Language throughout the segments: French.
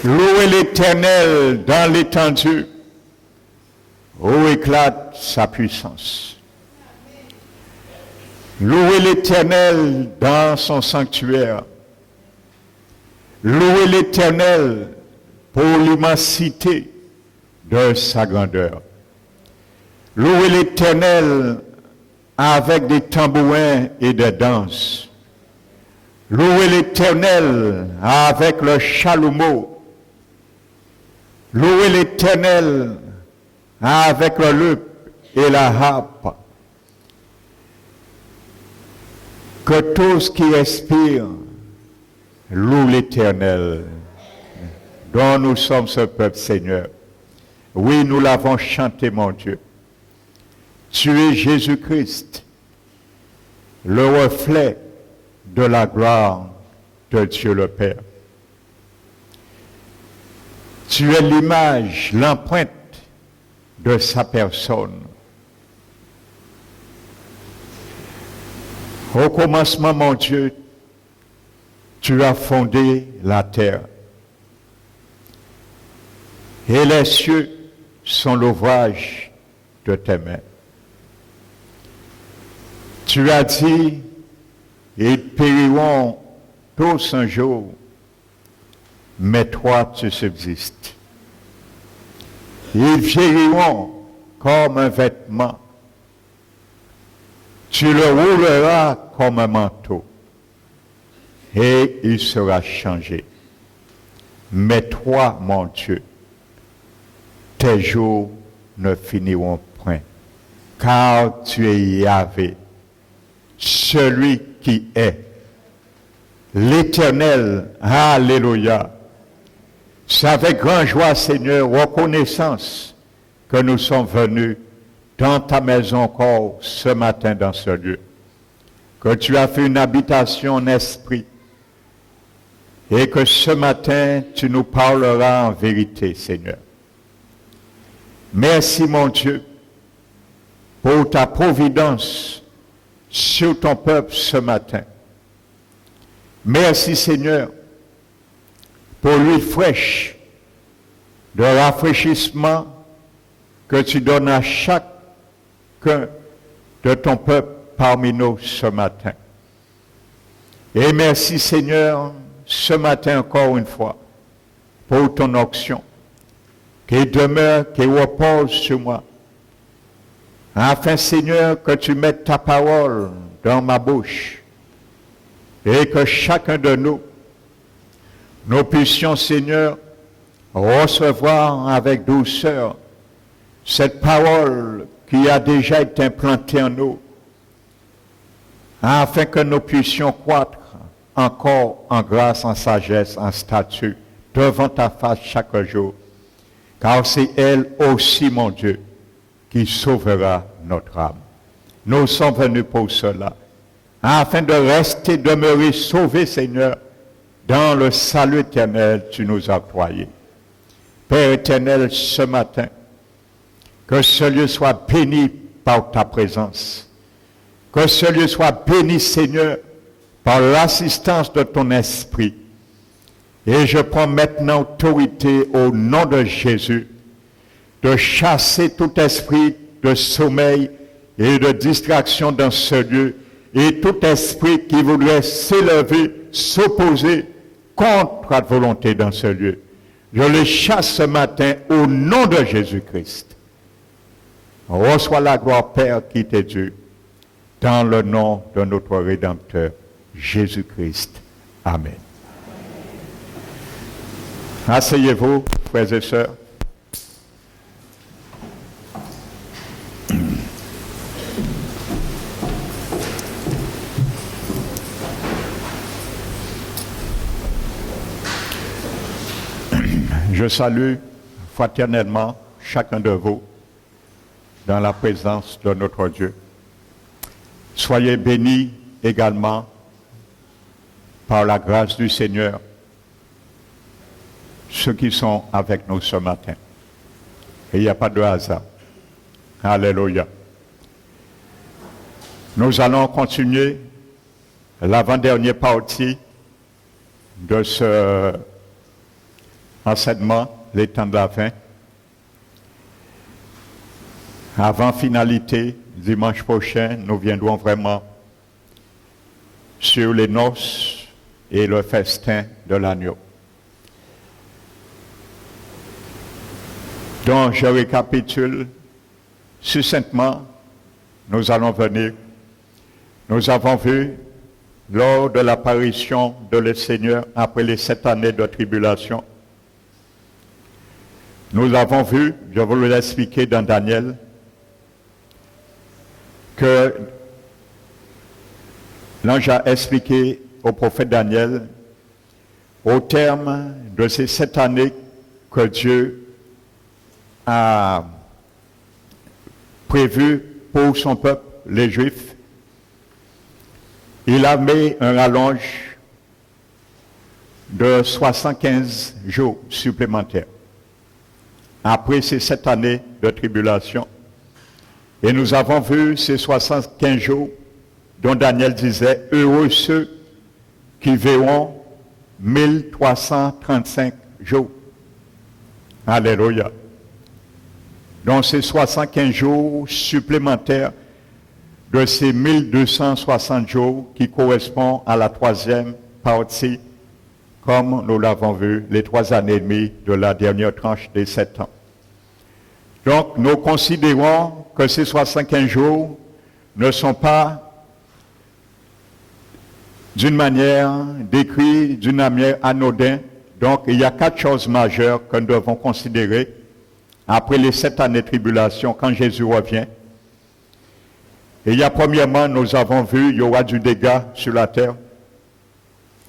Louez l'Éternel dans l'étendue, où éclate sa puissance. Louez l'Éternel dans son sanctuaire. Louez l'Éternel pour l'immensité de sa grandeur. Louez l'Éternel avec des tambourins et des danses. Louez l'Éternel avec le chalumeau. Louez l'Éternel avec le luth et la harpe. Que tous qui respirent louent l'Éternel, dont nous sommes ce peuple, Seigneur. Oui, nous l'avons chanté, mon Dieu. Tu es Jésus-Christ, le reflet de la gloire de Dieu le Père. Tu es l'image, l'empreinte de sa personne. Au commencement, mon Dieu, tu as fondé la terre. Et les cieux sont l'ouvrage de tes mains. Tu as dit, ils périront tous un jour, mais toi tu subsistes. Ils vieilliront comme un vêtement. Tu le rouleras comme un manteau et il sera changé. Mais toi, mon Dieu, tes jours ne finiront point, car tu es Yahvé, celui qui est l'Éternel. Alléluia. C'est avec grande joie, Seigneur, reconnaissance que nous sommes venus dans ta maison encore ce matin dans ce lieu. Que tu as fait une habitation en esprit et que ce matin tu nous parleras en vérité, Seigneur. Merci, mon Dieu, pour ta providence sur ton peuple ce matin. Merci, Seigneur, pour l'huile fraîche de rafraîchissement que tu donnes à chacun de ton peuple parmi nous ce matin. Et merci, Seigneur, ce matin encore une fois, pour ton onction, qui demeure, qui repose sur moi. Afin, Seigneur, que tu mettes ta parole dans ma bouche et que chacun de nous puissions, Seigneur, recevoir avec douceur cette parole qui a déjà été implantée en nous, afin que nous puissions croître encore en grâce, en sagesse, en statut, devant ta face chaque jour, car c'est elle aussi, mon Dieu, qui sauvera notre âme. Nous sommes venus pour cela, afin de rester, demeurer sauvés, Seigneur, dans le salut éternel que tu nous as octroyé. Père éternel, ce matin, que ce lieu soit béni par ta présence. Que ce lieu soit béni, Seigneur, par l'assistance de ton esprit. Et je prends maintenant autorité au nom de Jésus de chasser tout esprit de sommeil et de distraction dans ce lieu et tout esprit qui voudrait s'élever, s'opposer contre ta volonté dans ce lieu. Je les chasse ce matin au nom de Jésus-Christ. Reçois la gloire, Père, qui t'est due, dans le nom de notre Rédempteur, Jésus-Christ. Amen. Asseyez-vous, frères et sœurs. Je salue fraternellement chacun de vous dans la présence de notre Dieu. Soyez bénis également par la grâce du Seigneur, ceux qui sont avec nous ce matin. Et il n'y a pas de hasard. Alléluia. Nous allons continuer l'avant-dernière partie de ce enseignement, les temps de la fin. Avant finalité, dimanche prochain, nous viendrons vraiment sur les noces et le festin de l'agneau. Donc, je récapitule succinctement, nous allons venir. Nous avons vu, lors de l'apparition de le Seigneur après les 7 années de tribulation, nous avons vu, je vous l'ai expliqué dans Daniel, que l'ange a expliqué au prophète Daniel, au terme de ces 7 années que Dieu a prévu pour son peuple, les Juifs, il a mis un rallonge de 75 jours supplémentaires après ces 7 années de tribulation. Et nous avons vu ces 75 jours dont Daniel disait, heureux ceux qui verront 1335 jours. Alléluia. Donc ces 75 jours supplémentaires de ces 1260 jours qui correspondent à la 3e partie, comme nous l'avons vu, les 3 années et demie de la dernière tranche des 7 ans. Donc nous considérons que ces 75 jours ne sont pas d'une manière décrits, d'une manière anodine. Donc il y a 4 choses majeures que nous devons considérer après les 7 années de tribulation, quand Jésus revient. Et il y a premièrement, nous avons vu, il y aura du dégât sur la terre.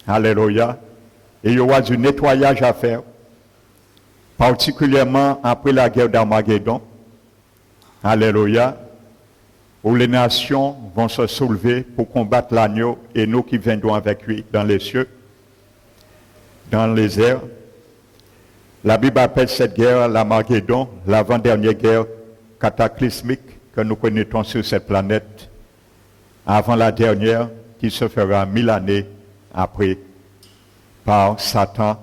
Alléluia. Et il y aura du nettoyage à faire, particulièrement après la guerre d'Armageddon. Alléluia. Où les nations vont se soulever pour combattre l'agneau et nous qui viendrons avec lui dans les cieux, dans les airs. La Bible appelle cette guerre l'Armageddon, l'avant-dernière guerre cataclysmique que nous connaissons sur cette planète, avant la dernière qui se fera 1000 années après, par Satan,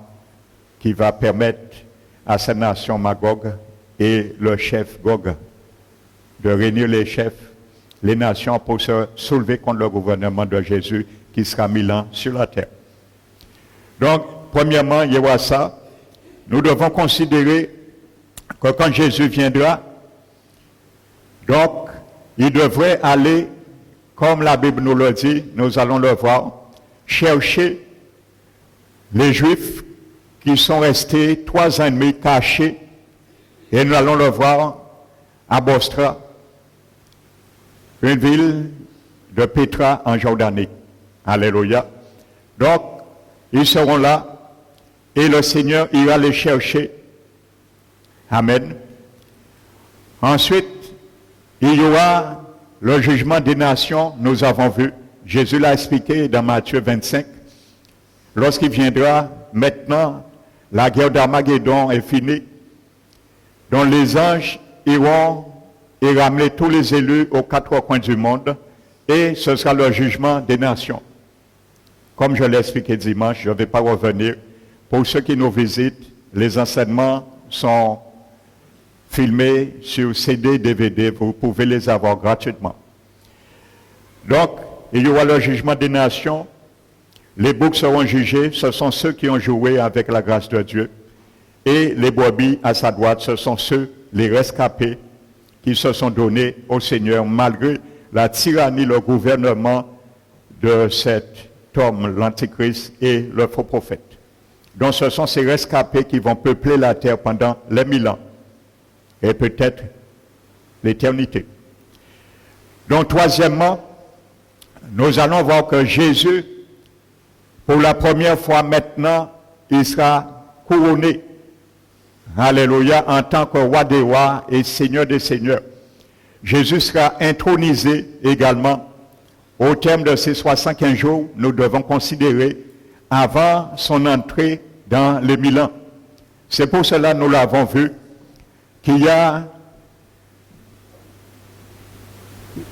qui va permettre à cette nation Magog et le chef Gog de réunir les chefs, les nations pour se soulever contre le gouvernement de Jésus qui sera 1000 ans sur la terre. Donc, premièrement, il y aura ça. Nous devons considérer que quand Jésus viendra, donc, il devrait aller, comme la Bible nous le dit, nous allons le voir, chercher les Juifs qui sont restés 3 ans et demi cachés, et nous allons le voir à Bostra, une ville de Pétra en Jordanie. Alléluia. Donc, ils seront là, et le Seigneur ira les chercher. Amen. Ensuite, il y aura le jugement des nations, nous avons vu. Jésus l'a expliqué dans Matthieu 25. Lorsqu'il viendra, maintenant, la guerre d'Armageddon est finie. Donc les anges iront et ramener tous les élus aux 4 coins du monde. Et ce sera le jugement des nations. Comme je l'ai expliqué dimanche, je ne vais pas revenir. Pour ceux qui nous visitent, les enseignements sont filmés sur CD, DVD, vous pouvez les avoir gratuitement. Donc, il y aura le jugement des nations. Les boucs seront jugés, ce sont ceux qui ont joué avec la grâce de Dieu. Et les brebis à sa droite, ce sont ceux, les rescapés, qui se sont donnés au Seigneur malgré la tyrannie, le gouvernement de cet homme, l'Antichrist et le faux prophète. Donc ce sont ces rescapés qui vont peupler la terre pendant les 1000 ans et peut-être l'éternité. Donc troisièmement, nous allons voir que Jésus, pour la première fois maintenant, il sera couronné. Alléluia, en tant que roi des rois et seigneur des seigneurs. Jésus sera intronisé également. Au terme de ces 75 jours, nous devons considérer avant son entrée dans les 1000 ans. C'est pour cela, nous l'avons vu, qu'il y a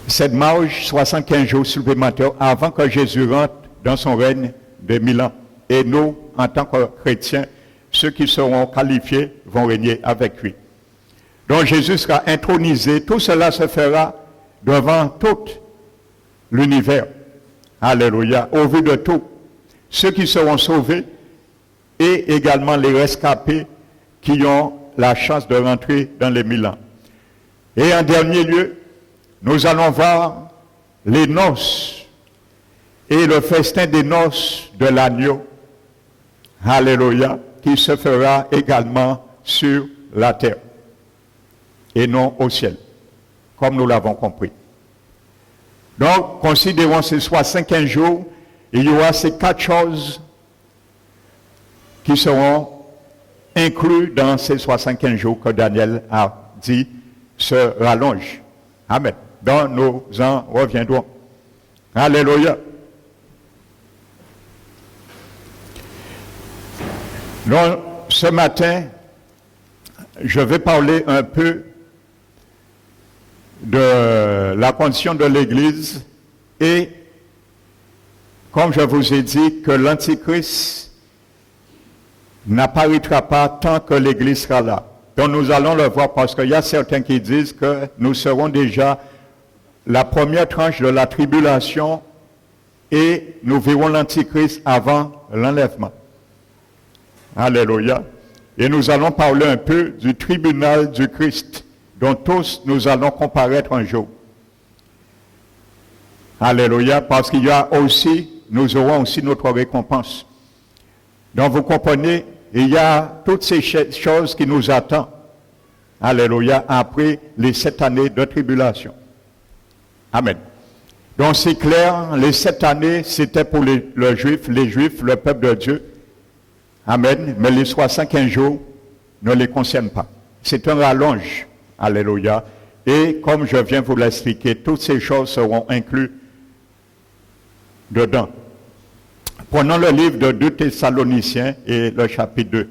cette marge 75 jours supplémentaires avant que Jésus rentre dans son règne de 1000 ans. Et nous, en tant que chrétiens, ceux qui seront qualifiés vont régner avec lui. Donc Jésus sera intronisé, tout cela se fera devant tout l'univers. Alléluia, au vu de tout. Ceux qui seront sauvés et également les rescapés qui ont la chance de rentrer dans les 1000 ans. Et en dernier lieu, nous allons voir les noces et le festin des noces de l'agneau. Alléluia, qui se fera également sur la terre et non au ciel, comme nous l'avons compris. Donc, considérons ces 75 jours, il y aura ces 4 choses qui seront inclus dans ces 75 jours que Daniel a dit se rallongent. Amen. Donc nous en reviendrons. Alléluia. Donc ce matin, je vais parler un peu de la condition de l'Église et comme je vous ai dit que l'Antichrist n'apparaîtra pas tant que l'Église sera là. Donc nous allons le voir parce qu'il y a certains qui disent que nous serons déjà la première tranche de la tribulation et nous verrons l'Antichrist avant l'enlèvement. Alléluia. Et nous allons parler un peu du tribunal du Christ, dont tous nous allons comparaître un jour. Alléluia, parce qu'il y a aussi, nous aurons aussi notre récompense. Donc vous comprenez, il y a toutes ces choses qui nous attendent. Alléluia, après les 7 années de tribulation. Amen. Donc c'est clair, les 7 années, c'était pour les Juifs, le peuple de Dieu. Amen. Mais les 75 jours ne les concernent pas. C'est un rallonge. Alléluia. Et comme je viens vous l'expliquer, toutes ces choses seront incluses dedans. Prenons le livre de 2 Thessaloniciens et le chapitre 2.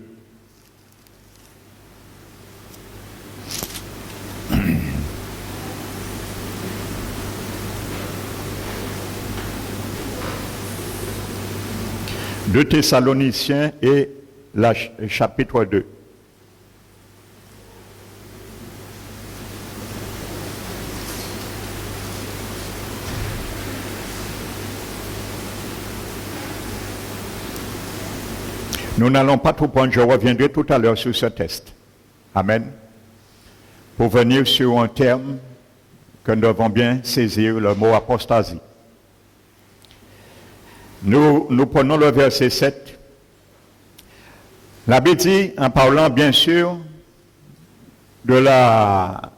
Deux Thessaloniciens et le chapitre 2. Nous n'allons pas tout prendre, je reviendrai tout à l'heure sur ce test. Amen. Pour venir sur un terme que nous devons bien saisir, le mot apostasie. Nous prenons le verset 7. La Bible dit, en parlant bien sûr de la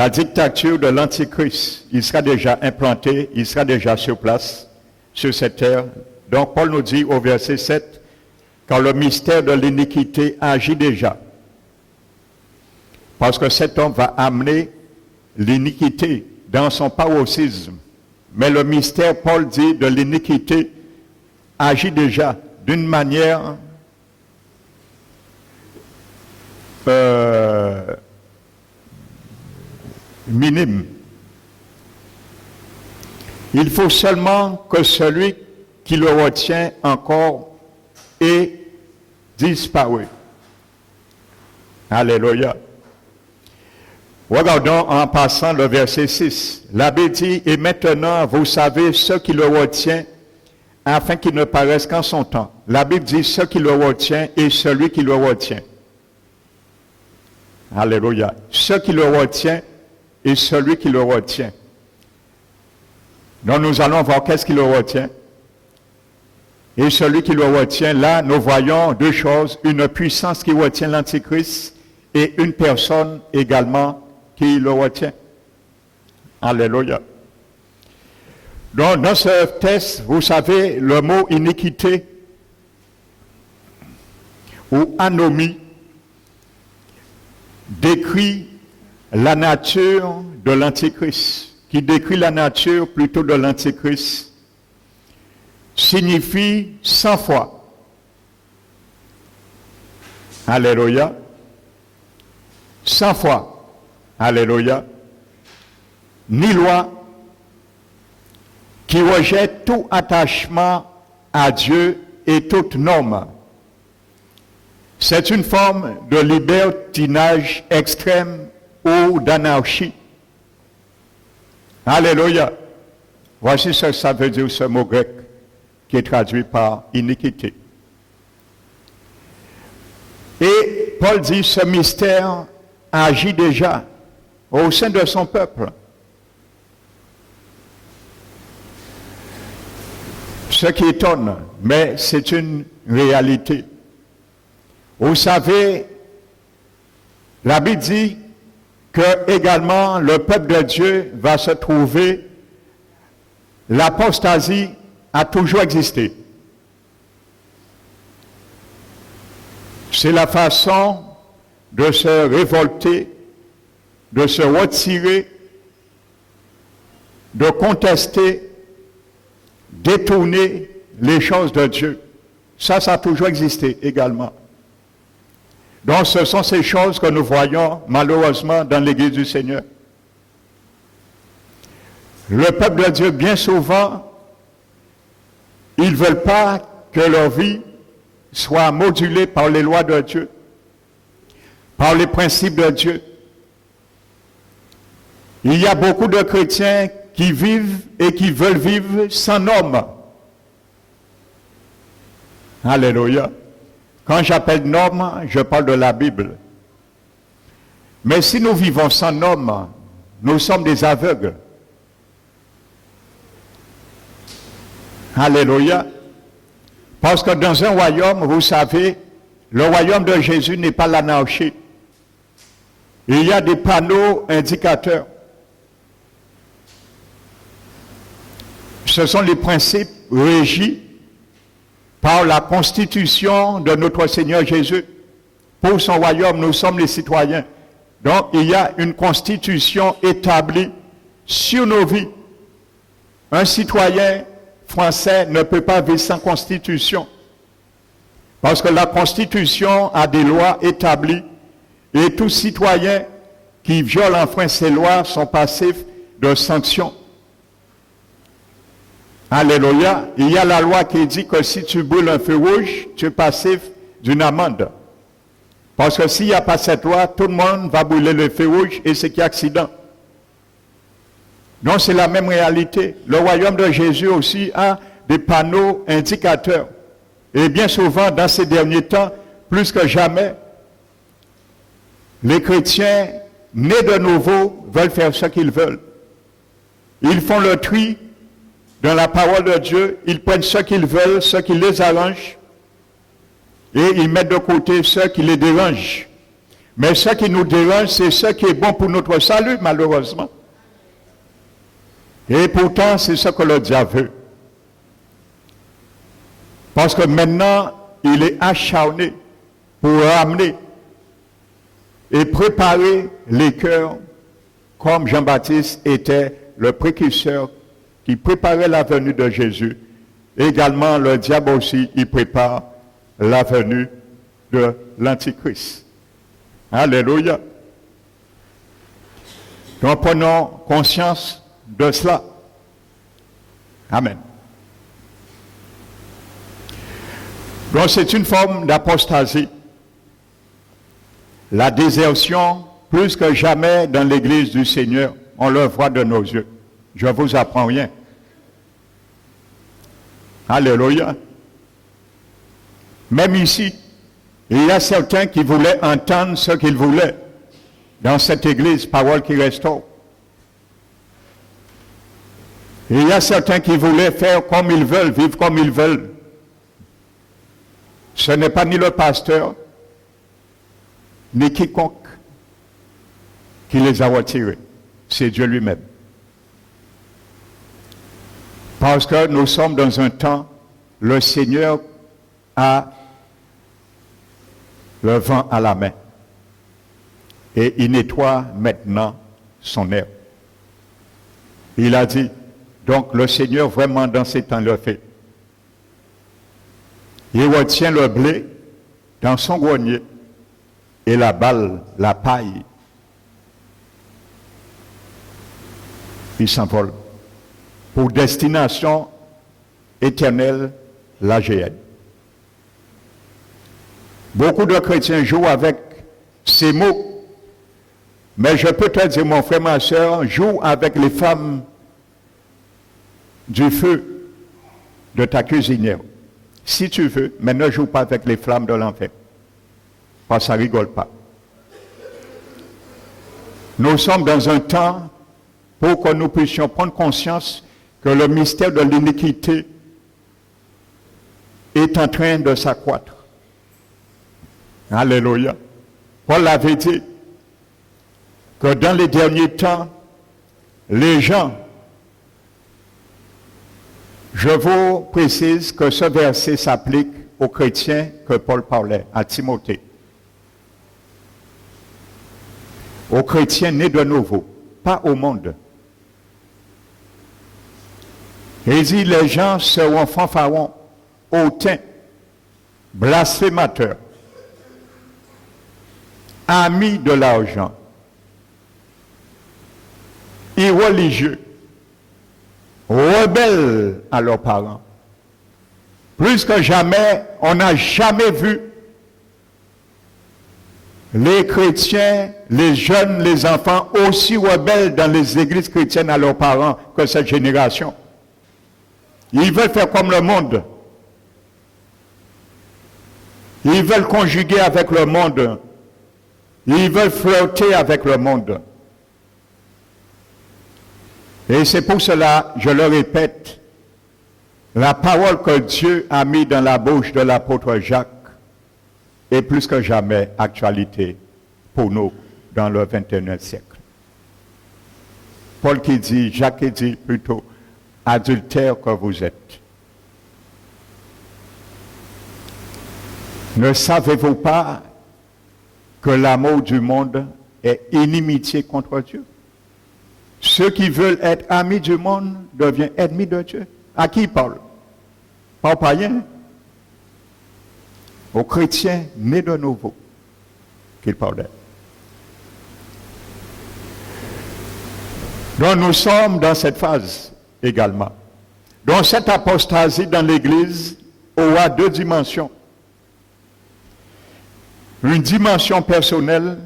dictature de l'Antichrist, il sera déjà implanté, il sera déjà sur place, sur cette terre. Donc Paul nous dit au verset 7, quand le mystère de l'iniquité agit déjà. Parce que cet homme va amener l'iniquité dans son paroxysme. Mais le mystère, Paul dit, de l'iniquité agit déjà d'une manière minime. Il faut seulement que celui qui le retient encore ait disparu. Alléluia. Regardons en passant le verset 6. La Bible dit, et maintenant vous savez ce qui le retient, afin qu'il ne paraisse qu'en son temps. La Bible dit, ce qui le retient et celui qui le retient. Alléluia. Ce qui le retient et celui qui le retient. Donc nous allons voir qu'est-ce qui le retient. Et celui qui le retient, là, nous voyons 2 choses. Une puissance qui retient l'Antichrist et une personne également qui le retient. Alléluia. Donc, dans ce test, vous savez, le mot iniquité ou anomie décrit la nature de l'Antichrist, qui décrit la nature plutôt de l'Antichrist, signifie 100 fois. Alléluia. 100 fois. Alléluia. Ni loi qui rejette tout attachement à Dieu et toute norme. C'est une forme de libertinage extrême ou d'anarchie. Alléluia. Voici ce que ça veut dire ce mot grec qui est traduit par iniquité. Et Paul dit ce mystère agit déjà au sein de son peuple. Ce qui étonne, mais c'est une réalité. Vous savez, la Bible dit que également le peuple de Dieu va se trouver, l'apostasie a toujours existé. C'est la façon de se révolter, de se retirer, de contester, détourner les choses de Dieu. Ça a toujours existé également. Donc ce sont ces choses que nous voyons malheureusement dans l'Église du Seigneur. Le peuple de Dieu, bien souvent, ils ne veulent pas que leur vie soit modulée par les lois de Dieu, par les principes de Dieu. Il y a beaucoup de chrétiens qui vivent et qui veulent vivre sans normes. Alléluia. Quand j'appelle normes, je parle de la Bible. Mais si nous vivons sans normes, nous sommes des aveugles. Alléluia. Parce que dans un royaume, vous savez, le royaume de Jésus n'est pas l'anarchie. Il y a des panneaux indicateurs. Ce sont les principes régis par la constitution de notre Seigneur Jésus. Pour son royaume, nous sommes les citoyens. Donc, il y a une constitution établie sur nos vies. Un citoyen français ne peut pas vivre sans constitution. Parce que la constitution a des lois établies et tout citoyen qui viole enfreint ces lois sont passifs de sanctions. Alléluia. Il y a la loi qui dit que si tu brûles un feu rouge, tu es passif d'une amende. Parce que s'il n'y a pas cette loi, tout le monde va brûler le feu rouge et c'est qu'il y a accident. Donc c'est la même réalité. Le royaume de Jésus aussi a des panneaux indicateurs. Et bien souvent, dans ces derniers temps, plus que jamais, les chrétiens nés de nouveau veulent faire ce qu'ils veulent. Ils font le tri dans la parole de Dieu, ils prennent ce qu'ils veulent, ce qui les arrange, et ils mettent de côté ce qui les dérange. Mais ce qui nous dérange, c'est ce qui est bon pour notre salut, malheureusement. Et pourtant, c'est ce que le diable veut. Parce que maintenant, il est acharné pour ramener et préparer les cœurs comme Jean-Baptiste était le précurseur qui préparait la venue de Jésus. Également, le diable aussi, il prépare la venue de l'Antichrist. Alléluia. Donc, prenons conscience de cela. Amen. Donc, c'est une forme d'apostasie. La désertion, plus que jamais dans l'Église du Seigneur, on le voit de nos yeux. Je ne vous apprends rien. Alléluia. Même ici, il y a certains qui voulaient entendre ce qu'ils voulaient dans cette église, parole qui restaure. Il y a certains qui voulaient faire comme ils veulent, vivre comme ils veulent. Ce n'est pas ni le pasteur, ni quiconque qui les a retirés. C'est Dieu lui-même. Parce que nous sommes dans un temps, le Seigneur a le vent à la main. Et il nettoie maintenant son herbe. Il a dit, donc le Seigneur vraiment dans ces temps le fait. Il retient le blé dans son grenier et la balle, la paille, il s'envole. Pour destination éternelle, la géhenne. Beaucoup de chrétiens jouent avec ces mots. Mais je peux te dire, mon frère, ma soeur, joue avec les femmes du feu de ta cuisinière. Si tu veux, mais ne joue pas avec les flammes de l'enfer. Parce que ça ne rigole pas. Nous sommes dans un temps pour que nous puissions prendre conscience que le mystère de l'iniquité est en train de s'accroître. Alléluia. Paul avait dit que dans les derniers temps, les gens, je vous précise que ce verset s'applique aux chrétiens que Paul parlait, à Timothée. Aux chrétiens nés de nouveau, pas au monde. Et il dit, les gens seront fanfarons, hautains, blasphémateurs, amis de l'argent, irreligieux, rebelles à leurs parents. Plus que jamais, on n'a jamais vu les chrétiens, les jeunes, les enfants aussi rebelles dans les églises chrétiennes à leurs parents que cette génération. Ils veulent faire comme le monde. Ils veulent conjuguer avec le monde. Ils veulent flirter avec le monde. Et c'est pour cela, je le répète, la parole que Dieu a mise dans la bouche de l'apôtre Jacques est plus que jamais actualité pour nous dans le 21e siècle. Paul qui dit, Jacques qui dit plutôt, adultère que vous êtes. Ne savez-vous pas que l'amour du monde est inimitié contre Dieu? Ceux qui veulent être amis du monde deviennent ennemis de Dieu. À qui il parle? Pas aux païens. Aux chrétiens nés de nouveau qu'il parlait. Donc nous sommes dans cette phase également. Donc cette apostasie dans l'Église aura deux dimensions. Une dimension personnelle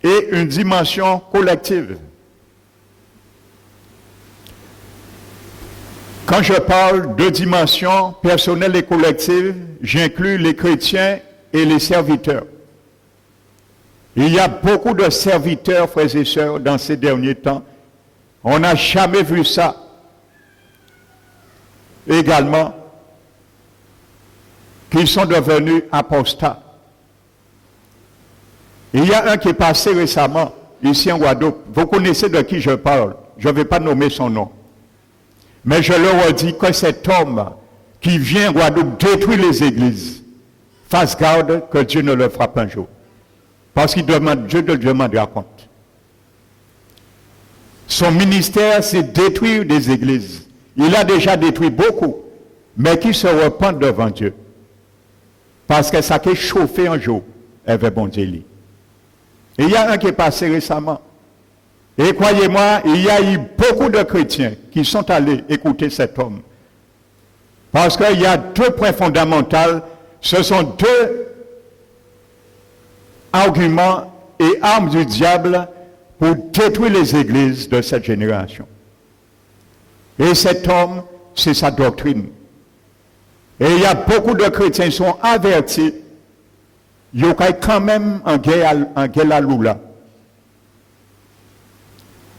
et une dimension collective. Quand je parle de dimension personnelle et collective, j'inclus les chrétiens et les serviteurs. Il y a beaucoup de serviteurs, frères et sœurs, dans ces derniers temps. On n'a jamais vu ça. Également, qui sont devenus apostats. Il y a un qui est passé récemment, ici en Guadeloupe. Vous connaissez de qui je parle. Je ne vais pas nommer son nom. Mais je leur redis que cet homme qui vient en Guadeloupe détruire les églises, fasse garde que Dieu ne le frappe un jour. Parce qu'il demande, Dieu ne demandera compte. Son ministère, c'est détruire des églises. Il a déjà détruit beaucoup, mais qui se repentent devant Dieu. Parce que ça qui est chauffé un jour, elle va bon Dieu. Et il y a un qui est passé récemment. Et croyez-moi, il y a eu beaucoup de chrétiens qui sont allés écouter cet homme. Parce qu'il y a deux points fondamentaux. Ce sont deux arguments et armes du diable pour détruire les églises de cette génération. Et cet homme, c'est sa doctrine. Et il y a beaucoup de chrétiens qui sont avertis. Il y a quand même un guerre loula.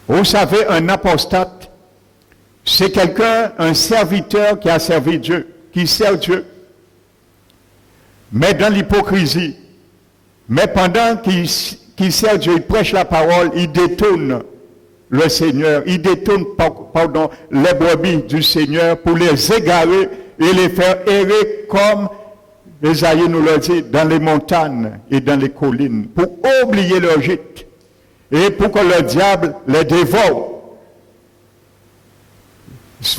Vous savez, un apostate, c'est quelqu'un, un serviteur qui a servi Dieu, qui sert Dieu. Mais dans l'hypocrisie, mais pendant qu'il sert Dieu, il prêche la parole, il détourne le Seigneur, il détourne, les brebis du Seigneur pour les égarer et les faire errer comme Ésaïe nous le dit, dans les montagnes et dans les collines, pour oublier leur gîte et pour que le diable les dévore.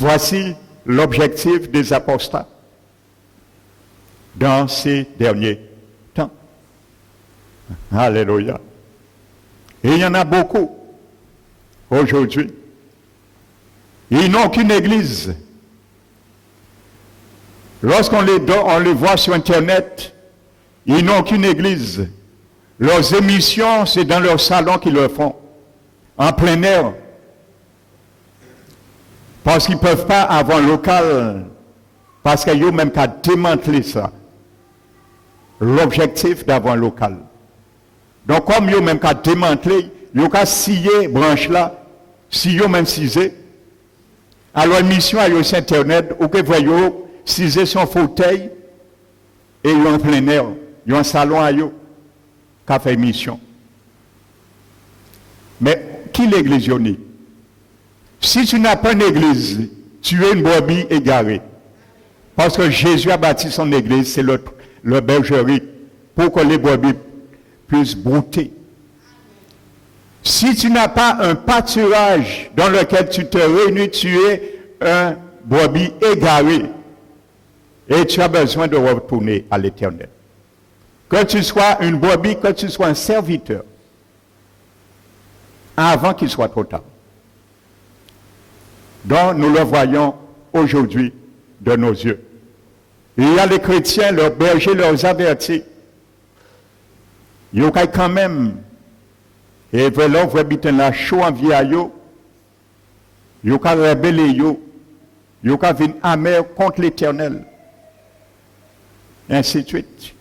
Voici l'objectif des apostats dans ces derniers temps. Alléluia. Et il y en a beaucoup aujourd'hui. Ils n'ont qu'une église. Lorsqu'on les voit sur Internet, Ils n'ont qu'une église. Leurs émissions, c'est dans leur salon qu'ils le font, en plein air. Parce qu'ils ne peuvent pas avoir un local, parce qu'ils ont même qu'à démanteler ça. L'objectif d'avoir un local. Donc, comme ils ont même qu'à démanteler, ils ont qu'à scier branche là, si ils ont même cisé. Alors, une mission à eux sur Internet, ou que voyez, ciser son fauteuil, et ils ont en plein air. Ils ont un salon à eux, qui a fait mission. Mais, qui l'église y est? Si tu n'as pas une église, tu es une brebis égarée. Parce que Jésus a bâti son église, c'est le bergerie, pour que les brebis puissent brouter. Si tu n'as pas un pâturage dans lequel tu te réunis, tu es un brebis égaré. Et tu as besoin de retourner à l'Éternel. Que tu sois une brebis, que tu sois un serviteur, avant qu'il soit trop tard. Donc nous le voyons aujourd'hui de nos yeux. Il y a les chrétiens, leurs bergers, leurs avertis. Il y a quand même, et veulent habiter la chaud en vieillot, il y a rebelle, il y a venir amer contre l'Éternel. Et ainsi de suite.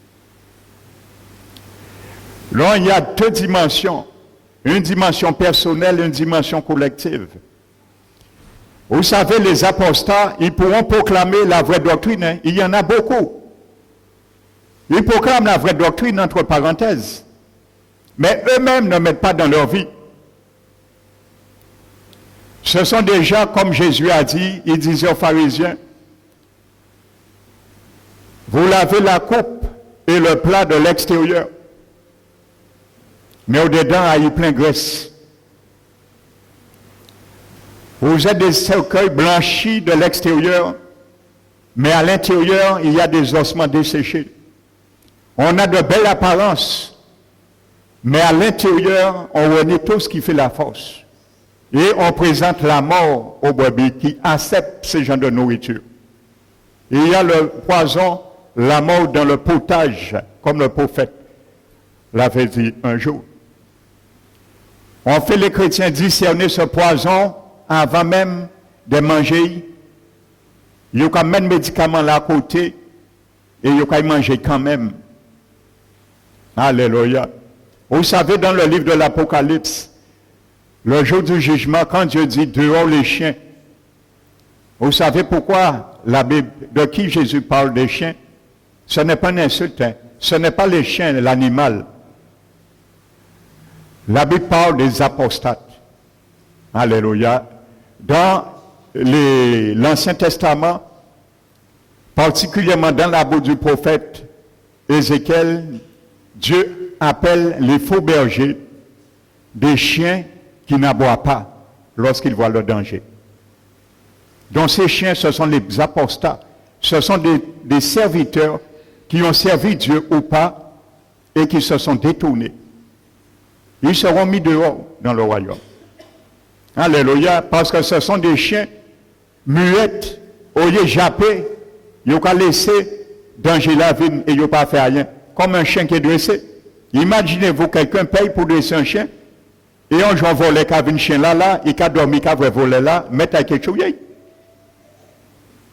Là, il y a deux dimensions. Une dimension personnelle et une dimension collective. Vous savez, les apostats, ils pourront proclamer la vraie doctrine. Hein? Il y en a beaucoup. Ils proclament la vraie doctrine, entre parenthèses. Mais eux-mêmes ne mettent pas dans leur vie. Ce sont des gens, comme Jésus a dit, il disait aux pharisiens, vous lavez la coupe et le plat de l'extérieur. Mais au-dedans, il y a plein de graisse. Vous êtes des cercueils blanchis de l'extérieur, mais à l'intérieur, il y a des ossements desséchés. On a de belles apparences, mais à l'intérieur, on renie tout ce qui fait la force. Et on présente la mort aux brebis qui acceptent ce genre de nourriture. Il y a le poison, la mort dans le potage, comme le prophète l'avait dit un jour. On fait les chrétiens discerner ce poison avant même de manger. Il y a quand même médicaments là à côté et il y a quand même manger quand même. Alléluia. Vous savez, dans le livre de l'Apocalypse, le jour du jugement, quand Dieu dit dehors les chiens, vous savez pourquoi la Bible, de qui Jésus parle des chiens? Ce n'est pas une insulte, hein? Ce n'est pas les chiens, l'animal. La Bible parle des apostates. Alléluia. Dans l'Ancien Testament, particulièrement dans la bouche du prophète Ézéchiel, Dieu appelle les faux bergers des chiens qui n'aboient pas lorsqu'ils voient le danger. Donc ces chiens, ce sont les apostats. Ce sont des serviteurs qui ont servi Dieu ou pas et qui se sont détournés. Ils seront mis dehors dans le royaume. Alléluia, parce que ce sont des chiens muettes, au lieu de japper, ils n'ont qu'à laisser danger la vie et ils n'ont pas fait rien. Comme un chien qui est dressé. Imaginez-vous, quelqu'un paye pour dresser un chien, et un jour volé qu'à un chien là, il a dormi qu'à voler là, mettre à quelque chose.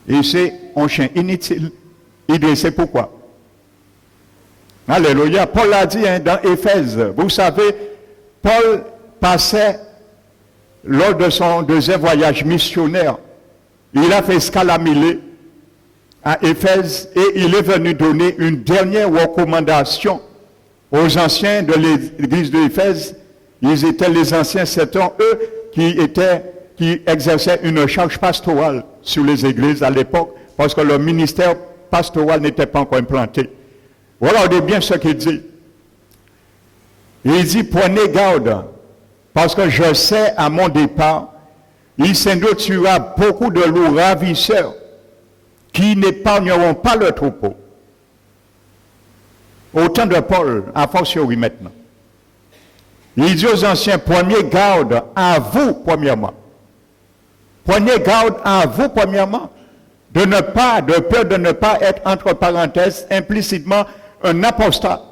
Et c'est un chien inutile. Il dressé pourquoi? Alléluia. Paul l'a dit hein, dans Éphèse. Vous savez, Paul passait lors de son deuxième voyage missionnaire. Il a fait escale à Milet, à Éphèse, et il est venu donner une dernière recommandation aux anciens de l'église d'Éphèse. Ils étaient les anciens, c'était eux qui exerçaient une charge pastorale sur les églises à l'époque, parce que le ministère pastoral n'était pas encore implanté. Voilà, regardez bien ce qu'il dit. Il dit, prenez garde, parce que je sais à mon départ, il s'introduira beaucoup de loups ravisseurs qui n'épargneront pas le troupeau. Autant de Paul, a fortiori maintenant. Il dit aux anciens, prenez garde à vous premièrement. Prenez garde à vous premièrement, de peur de ne pas être, entre parenthèses, implicitement, un apostat.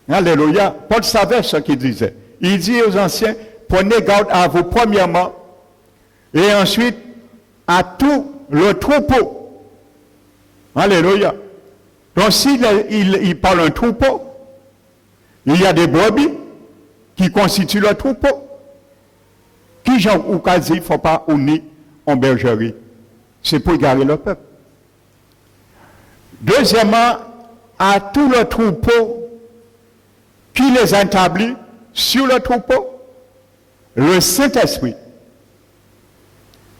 Alléluia. Paul savait ce qu'il disait. Il dit aux anciens, prenez garde à vous premièrement, et ensuite à tout le troupeau. Alléluia. Donc s'il il parle d'un troupeau, il y a des brebis qui constituent le troupeau. Qui Jean ou quasi, il ne faut pas unir en bergerie. C'est pour égarer le peuple. Deuxièmement, à tout le troupeau qui les a établis sur le troupeau, le Saint-Esprit.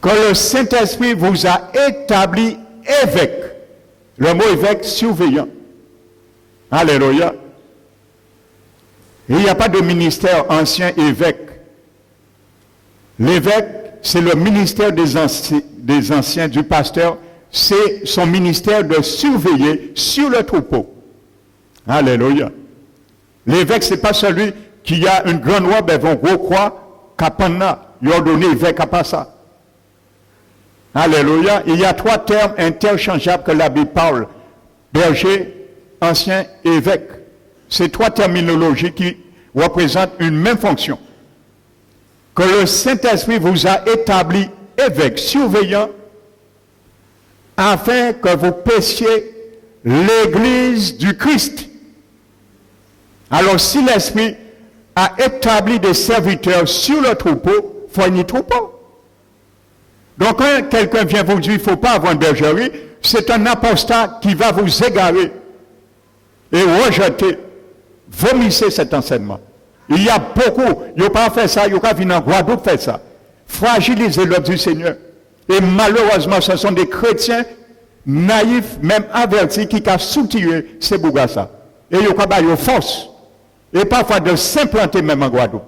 Que le Saint-Esprit vous a établi évêque. Le mot évêque, surveillant. Alléluia. Il n'y a pas de ministère ancien évêque. L'évêque, c'est le ministère des anciens, du pasteur. C'est son ministère de surveiller sur le troupeau. Alléluia. L'évêque, ce n'est pas celui qui a une grande robe et un gros croix, qu'apana, il a donné évêque à pas ça. Alléluia. Il y a 3 termes interchangeables que la Bible parle. Berger, ancien, évêque. Ces 3 terminologies qui représentent une même fonction. Que le Saint-Esprit vous a établi évêque, surveillant, afin que vous paîtriez l'Église du Christ. Alors si l'Esprit a établi des serviteurs sur le troupeau, il faut un troupeau. Donc quand quelqu'un vient vous dire qu'il ne faut pas avoir une bergerie, c'est un apostat qui va vous égarer et rejeter, vomissez cet enseignement. Il y a beaucoup, ils n'ont pas fait ça, ils n'ont pas venir en Guadeloupe faire ça. Fragiliser l'œuvre du Seigneur. Et malheureusement, ce sont des chrétiens naïfs, même avertis, qui ont soutiré ces bougassa. Et ils ont eu force. Et parfois de s'implanter même en Guadeloupe.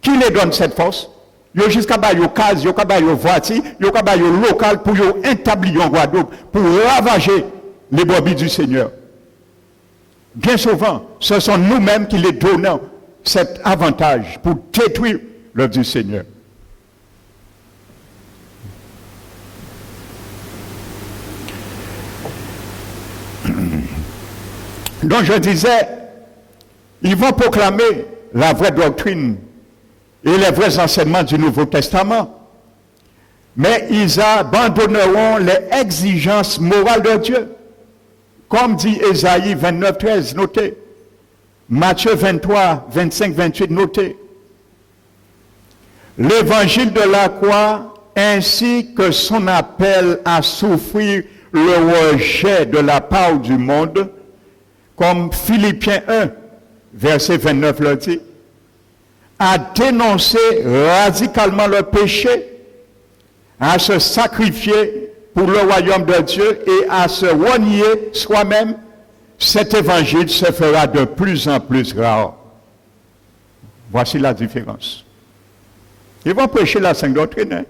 Qui les donne cette force? Ils ont jusqu'à eu case, ils ont eu voiture, ils ont eu local pour établir en Guadeloupe, pour ravager les brebis du Seigneur. Bien souvent, ce sont nous-mêmes qui les donnons cet avantage pour détruire l'œuvre du Seigneur. Donc je disais, ils vont proclamer la vraie doctrine et les vrais enseignements du Nouveau Testament, mais ils abandonneront les exigences morales de Dieu. Comme dit Ésaïe 29, 13, notez. Matthieu 23, 25, 28, notez. L'évangile de la croix ainsi que son appel à souffrir le rejet de la part du monde, comme Philippiens 1, verset 29 le dit, à dénoncer radicalement le péché, à se sacrifier pour le royaume de Dieu et à se renier soi-même, cet évangile se fera de plus en plus rare. Voici la différence. Ils vont prêcher la sainte doctrine, hein?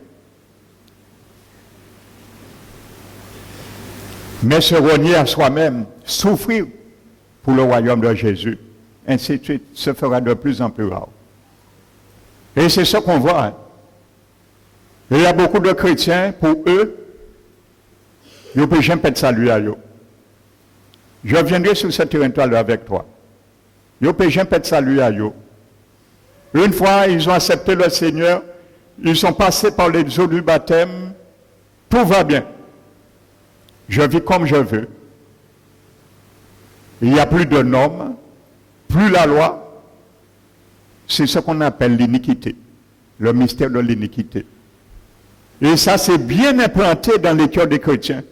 Mais se renier à soi-même, souffrir pour le royaume de Jésus, ainsi de suite, se fera de plus en plus rare. Et c'est ce qu'on voit. Hein? Il y a beaucoup de chrétiens, pour eux, ils ne peuvent jamais pas de salut à eux. Je viendrai sur ce territoire-là avec toi. Ils ne peuvent jamais pas de salut à eux. Une fois, ils ont accepté le Seigneur, ils sont passés par les eaux du baptême, tout va bien. Je vis comme je veux. Il n'y a plus de normes, plus la loi. C'est ce qu'on appelle l'iniquité, le mystère de l'iniquité. Et ça, c'est bien implanté dans les cœurs des chrétiens,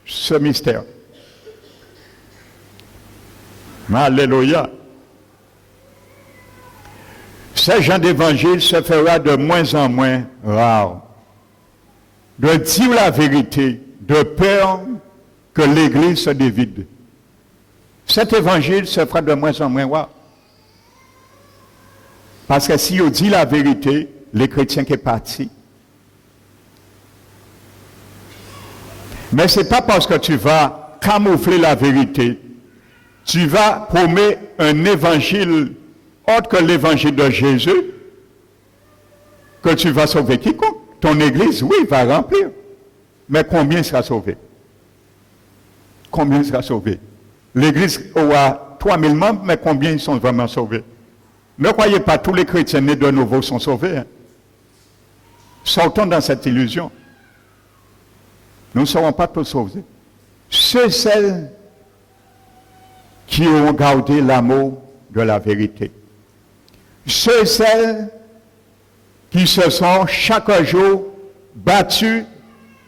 ce mystère. Alléluia. Ce genre d'évangile se fera de moins en moins rare. De dire la vérité, de peur que l'Église se dévide. Cet évangile se fera de moins en moins rare. Parce que si on dit la vérité, les chrétiens qui sont partis. Mais ce n'est pas parce que tu vas camoufler la vérité, tu vas promettre un évangile autre que l'évangile de Jésus, que tu vas sauver quiconque. Ton église, oui, va remplir. Mais combien sera sauvé? Combien sera sauvé? l'Église aura 3000 membres, mais combien ils sont vraiment sauvés? Ne croyez pas tous les chrétiens nés de nouveau sont sauvés. Hein? Sortons dans cette illusion. Nous ne serons pas tous sauvés. Ceux et celles qui ont gardé l'amour de la vérité. Ceux et celles qui se sont chaque jour battus,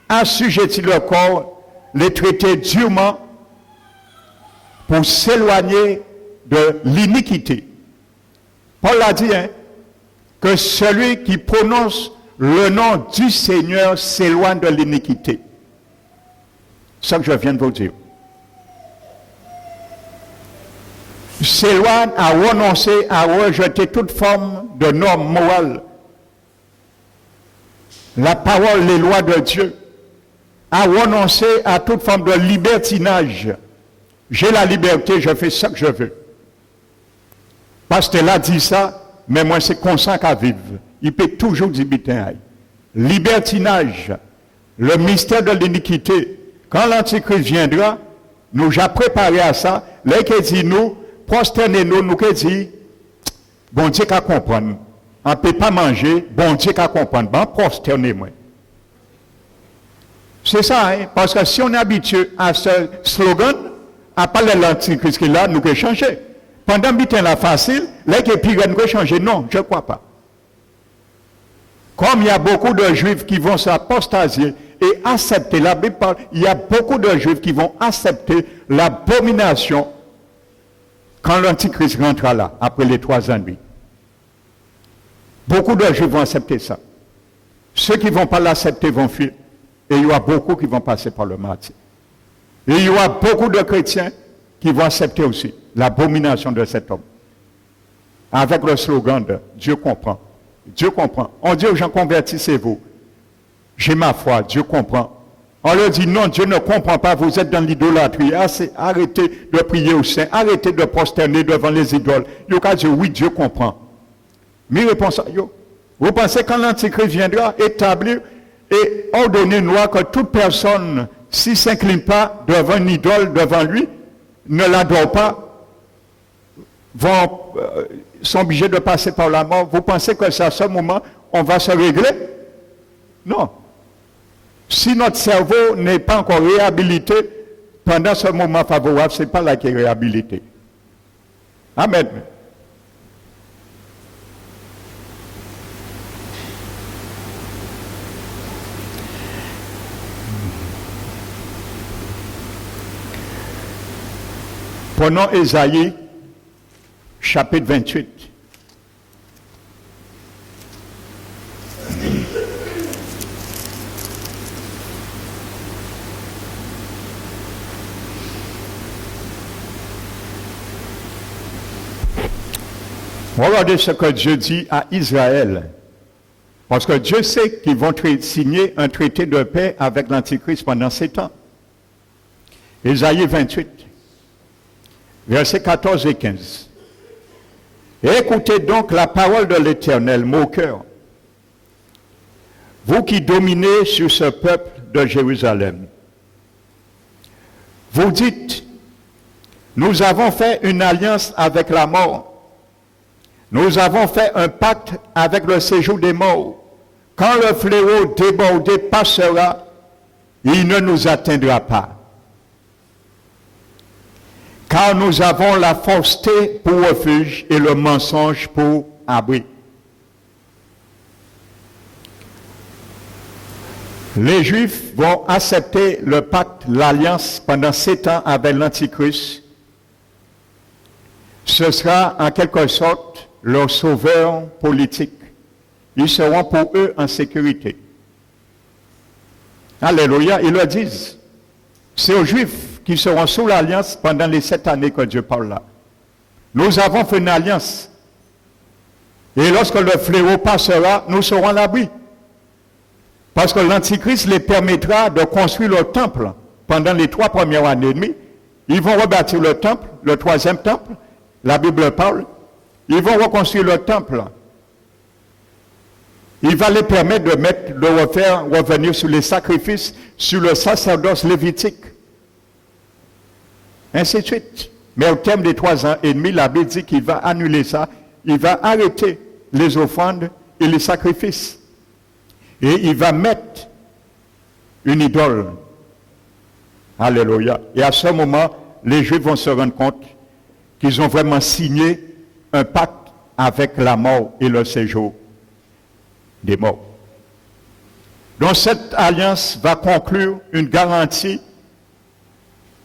assujettis leur corps, les traiter durement pour s'éloigner de l'iniquité. Paul a dit que celui qui prononce le nom du Seigneur s'éloigne de l'iniquité. C'est ce que je viens de vous dire. S'éloigne à renoncer, à rejeter toute forme de norme morale. La parole, les lois de Dieu. À renoncer à toute forme de libertinage. J'ai la liberté, je fais ce que je veux. Pasteur là dit ça, mais moi c'est conscient qu'à vivre. Il peut toujours dire bitin. Libertinage, le mystère de l'iniquité. Quand l'Antichrist viendra, nous j'ai préparé à ça. Là qui dit nous, prosternez-nous, nous qui dit, bon Dieu qu'à comprendre. On ne peut pas manger, bon Dieu qu'à comprendre. Bon, prosternez-moi. C'est ça, parce que si on est habitué à ce slogan, à parler de l'Antichrist qui est là, nous pouvons changer. Pendant que c'est facile, là qui est pire, nous pouvons changer. Non, je ne crois pas. Comme il y a beaucoup de juifs qui vont s'apostasier et accepter, la Bible parle, il y a beaucoup de juifs qui vont accepter l'abomination quand l'Antichrist rentrera là, après les 3 ans de vie. Beaucoup de juifs vont accepter ça. Ceux qui ne vont pas l'accepter vont fuir. Et il y aura beaucoup qui vont passer par le martyr. Et il y aura beaucoup de chrétiens qui vont accepter aussi l'abomination de cet homme. Avec le slogan de Dieu comprend. Dieu comprend. On dit aux gens, convertissez-vous. J'ai ma foi, Dieu comprend. On leur dit non, Dieu ne comprend pas, vous êtes dans l'idolâtrie. Arrêtez de prier au Saint, arrêtez de prosterner devant les idoles. Ils vont dire oui, Dieu comprend. Mais réponse, vous pensez quand l'Antichrist viendra établir et ordonner une loi que toute personne, s'il ne s'incline pas devant une idole, devant lui, ne l'adore pas, sont obligés de passer par la mort. Vous pensez que c'est à ce moment on va se régler? Non. Si notre cerveau n'est pas encore réhabilité, pendant ce moment favorable, ce n'est pas là qu'il est réhabilité. Amen. Prenons Ésaïe, chapitre 28. Regardez ce que Dieu dit à Israël. Parce que Dieu sait qu'ils vont signer un traité de paix avec l'Antichrist pendant 7 ans. Ésaïe 28. Versets 14 et 15. Écoutez donc la parole de l'Éternel, moqueur. Vous qui dominez sur ce peuple de Jérusalem. Vous dites, nous avons fait une alliance avec la mort. Nous avons fait un pacte avec le séjour des morts. Quand le fléau débordé passera, il ne nous atteindra pas. Car nous avons la fausseté pour refuge et le mensonge pour abri. Les Juifs vont accepter le pacte, l'alliance pendant 7 ans avec l'Antichrist. Ce sera en quelque sorte leur sauveur politique. Ils seront pour eux en sécurité. Alléluia, ils le disent. C'est aux Juifs qui seront sous l'alliance pendant les 7 années que Dieu parle là. Nous avons fait une alliance. Et lorsque le fléau passera, nous serons à l'abri. Parce que l'Antichrist les permettra de construire le temple pendant les 3 premières années et demie. Ils vont rebâtir le temple, le 3e temple. La Bible parle. Ils vont reconstruire le temple. Il va les permettre de refaire revenir sur les sacrifices, sur le sacerdoce lévitique. Ainsi de suite. Mais au terme des 3 ans et demi, la Bible dit qu'il va annuler ça. Il va arrêter les offrandes et les sacrifices. Et il va mettre une idole. Alléluia. Et à ce moment, les Juifs vont se rendre compte qu'ils ont vraiment signé un pacte avec la mort et le séjour des morts. Donc cette alliance va conclure une garantie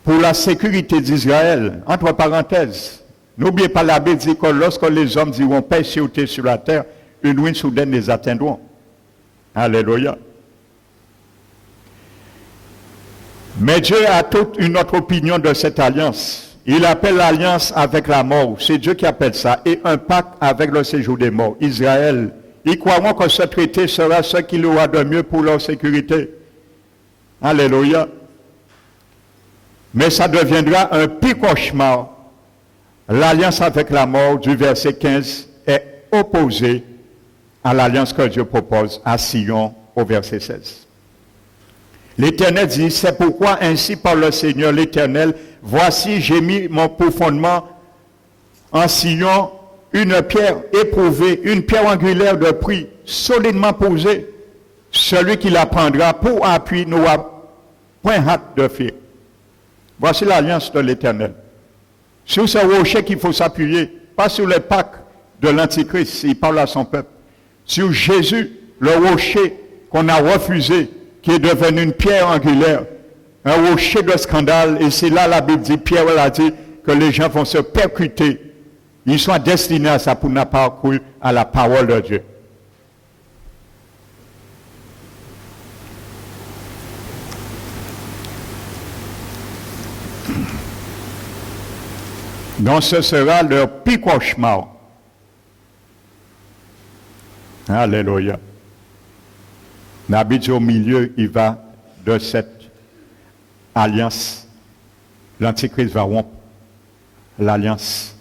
pour la sécurité d'Israël. Entre parenthèses, n'oubliez pas, la Bible dit que lorsque les hommes diront paix et sûreté sur la terre, une ruine soudaine les atteindront. Alléluia. Mais Dieu a toute une autre opinion de cette alliance. Il appelle l'alliance avec la mort. C'est Dieu qui appelle ça. Et un pacte avec le séjour des morts. Israël, ils croiront que ce traité sera ce qu'il aura de mieux pour leur sécurité. Alléluia. Mais ça deviendra un pire cauchemar. L'alliance avec la mort du verset 15 est opposée à l'alliance que Dieu propose à Sion au verset 16. L'Éternel dit, c'est pourquoi ainsi par le Seigneur l'Éternel, voici j'ai mis mon fondement en Sion, une pierre éprouvée, une pierre angulaire de prix, solidement posée. Celui qui la prendra pour appui n'aura point hâte de faire. Voici l'alliance de l'Éternel. Sur ce rocher qu'il faut s'appuyer, pas sur les pactes de l'Antichrist, il parle à son peuple. Sur Jésus, le rocher qu'on a refusé, qui est devenu une pierre angulaire, un rocher de scandale, et c'est là la Bible dit, Pierre l'a dit, que les gens vont se percuter. Ils sont destinés à ça pour ne pas croire à la parole de Dieu. Donc ce sera leur pire cauchemar. Alléluia. L'habitude au milieu, il va de cette alliance. L'Antichrist va rompre l'alliance.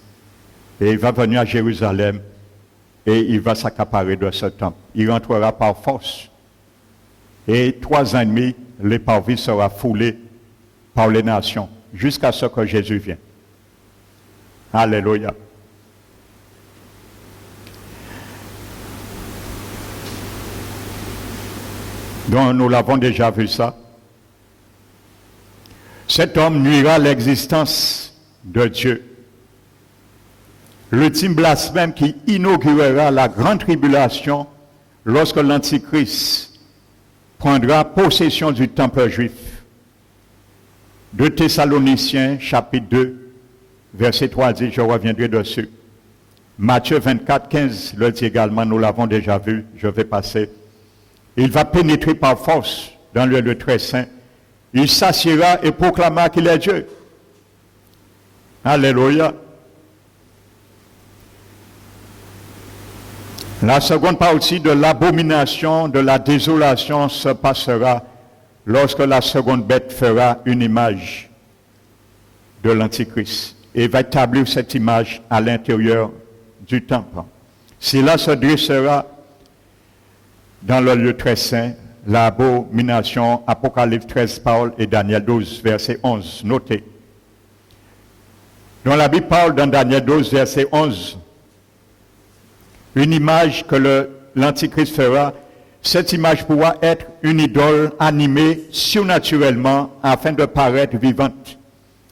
Et il va venir à Jérusalem et il va s'accaparer de ce temple. Il rentrera par force. Et 3 ans et demi, les parvis sera foulé par les nations jusqu'à ce que Jésus vienne. Alléluia. Donc nous l'avons déjà vu ça. Cet homme nuira à l'existence de Dieu. L'ultime blasphème qui inaugurera la grande tribulation lorsque l'Antichrist prendra possession du temple juif. 2 Thessaloniciens, chapitre 2, verset 3 dit, je reviendrai dessus. Matthieu 24, 15 le dit également, nous l'avons déjà vu, je vais passer. Il va pénétrer par force dans le lieu très saint. Il s'assiera et proclamera qu'il est Dieu. Alléluia. La seconde partie de l'abomination, de la désolation se passera lorsque la seconde bête fera une image de l'Antichrist et va établir cette image à l'intérieur du temple. Cela se dressera dans le lieu très saint, l'abomination, Apocalypse 13, Paul et Daniel 12, verset 11. Notez. Dans la Bible parle dans Daniel 12, verset 11, une image que l'Antichrist fera. Cette image pourra être une idole animée surnaturellement afin de paraître vivante.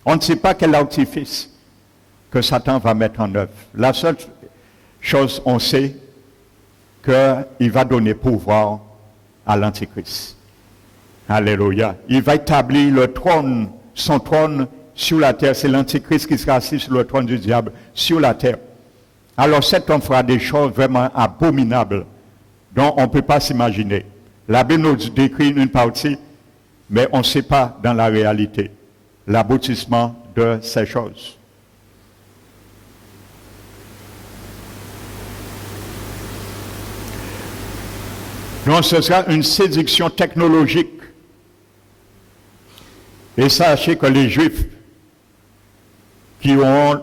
On ne sait pas quel artifice que Satan va mettre en œuvre. La seule chose on sait, qu'il va donner pouvoir à l'Antichrist. Alléluia. Il va établir le trône, son trône sur la terre. C'est l'Antichrist qui sera assis sur le trône du diable sur la terre. Alors cet homme fera des choses vraiment abominables dont on ne peut pas s'imaginer. La Bible nous décrit une partie, mais on ne sait pas dans la réalité l'aboutissement de ces choses. Donc ce sera une séduction technologique. Et sachez que les Juifs qui auront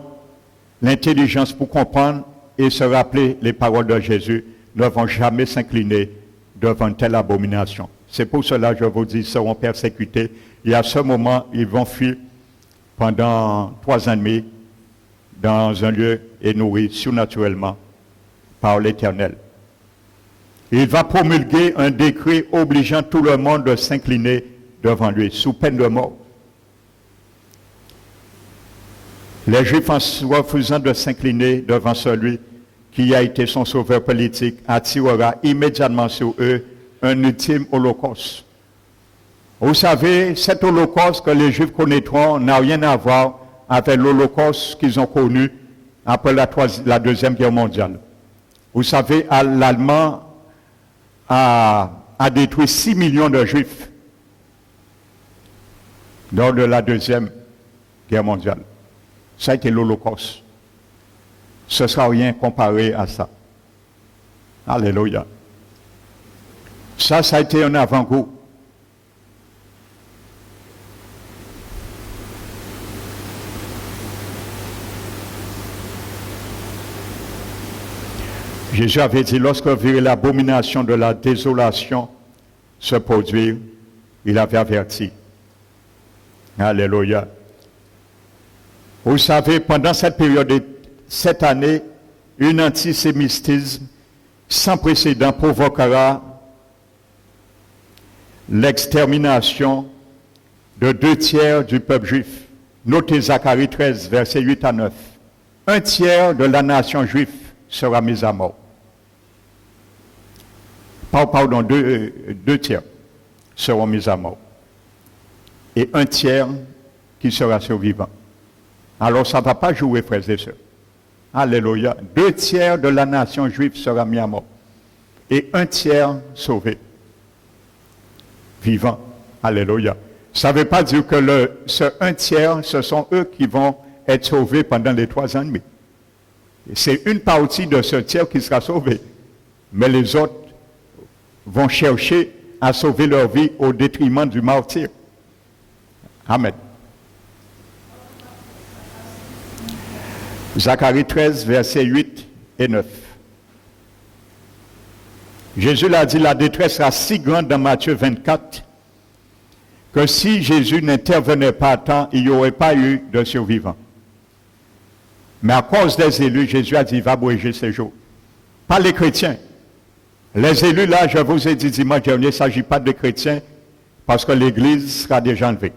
l'intelligence pour comprendre et se rappeler les paroles de Jésus ne vont jamais s'incliner devant une telle abomination. C'est pour cela que je vous dis, ils seront persécutés. Et à ce moment, ils vont fuir pendant 3 ans et demi dans un lieu et nourri surnaturellement par l'Éternel. Il va promulguer un décret obligeant tout le monde de s'incliner devant lui, sous peine de mort. Les Juifs, en refusant de s'incliner devant celui qui a été son sauveur politique, attirera immédiatement sur eux un ultime holocauste. Vous savez, cet holocauste que les Juifs connaîtront n'a rien à voir avec l'holocauste qu'ils ont connu après la Deuxième Guerre mondiale. Vous savez, l'Allemand a détruit 6 millions de Juifs lors de la Deuxième Guerre mondiale. Ça a été l'Holocauste. Ce ne sera rien comparé à ça. Alléluia. Ça a été un avant-goût. Jésus avait dit, lorsque vous verrez l'abomination de la désolation se produire, il avait averti. Alléluia. Vous savez, pendant cette période de 7 années, un antisémitisme sans précédent provoquera l'extermination de 2/3 du peuple juif. Notez Zacharie 13, versets 8 à 9. 1/3 de la nation juive sera mise à mort. Pardon, 2/3 seront mis à mort. Et 1/3 qui sera survivant. Alors ça ne va pas jouer, frères et sœurs. Alléluia. 2/3 de la nation juive sera mis à mort. Et 1/3 sauvé. Vivant. Alléluia. Ça ne veut pas dire que ce 1/3, ce sont eux qui vont être sauvés pendant les 3 ans et demi. C'est une partie de ce tiers qui sera sauvé. Mais les autres vont chercher à sauver leur vie au détriment du martyr. Amen. Zacharie 13, versets 8 et 9. Jésus l'a dit, la détresse sera si grande dans Matthieu 24 que si Jésus n'intervenait pas à temps, il n'y aurait pas eu de survivants. Mais à cause des élus, Jésus a dit, il va abréger ces jours. Pas les chrétiens. Les élus, là, je vous ai dit dimanche dernier, il ne s'agit pas des chrétiens parce que l'Église sera déjà enlevée.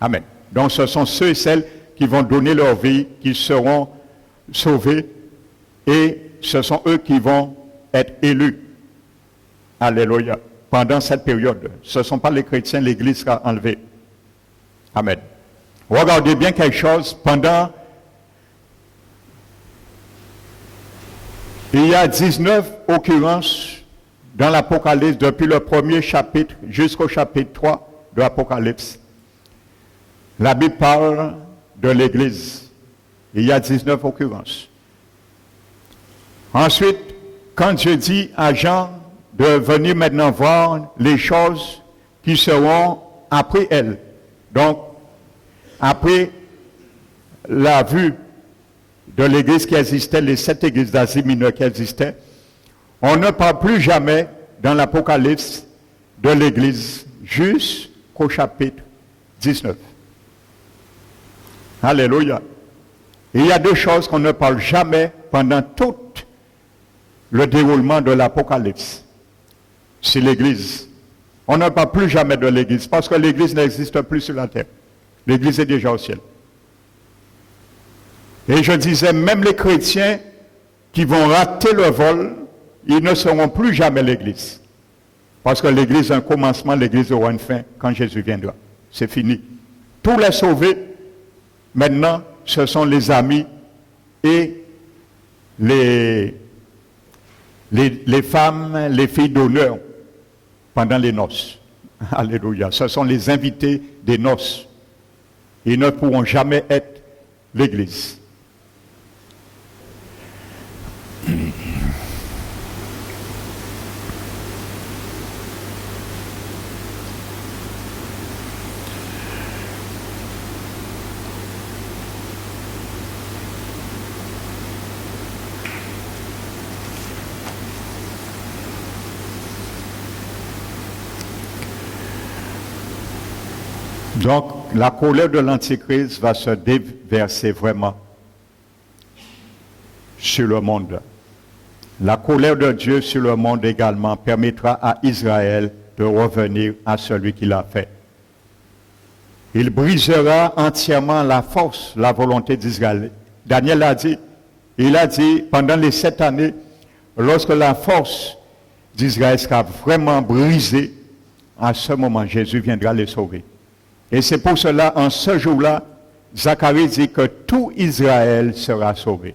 Amen. Donc ce sont ceux et celles qui vont donner leur vie, qui seront sauvés, et ce sont eux qui vont être élus. Alléluia. Pendant cette période, ce ne sont pas les chrétiens, l'Église sera enlevée. Amen. Regardez bien quelque chose, il y a 19 occurrences dans l'Apocalypse, depuis le premier chapitre jusqu'au chapitre 3 de l'Apocalypse. La Bible parle de l'Église. Il y a 19 occurrences. Ensuite, quand Dieu dit à Jean de venir maintenant voir les choses qui seront après elle, donc après la vue de l'Église qui existait, les 7 églises d'Asie mineure qui existaient, on ne parle plus jamais dans l'Apocalypse de l'Église jusqu'au chapitre 19. Alléluia. Il y a 2 choses qu'on ne parle jamais pendant tout le déroulement de l'Apocalypse. C'est l'Église. On ne parle plus jamais de l'Église parce que l'Église n'existe plus sur la terre. L'Église est déjà au ciel. Et je disais, même les chrétiens qui vont rater le vol, ils ne seront plus jamais l'Église. Parce que l'Église a un commencement, l'Église aura une fin quand Jésus viendra. C'est fini. Tous les sauvés, maintenant, ce sont les amis et les femmes, les filles d'honneur pendant les noces. Alléluia. Ce sont les invités des noces. Ils ne pourront jamais être l'Église. Donc, la colère de l'Antichrist va se déverser vraiment sur le monde. La colère de Dieu sur le monde également permettra à Israël de revenir à celui qui l'a fait. Il brisera entièrement la force, la volonté d'Israël. Daniel a dit, pendant les 7 années, lorsque la force d'Israël sera vraiment brisée, à ce moment, Jésus viendra les sauver. Et c'est pour cela, en ce jour-là, Zacharie dit que tout Israël sera sauvé.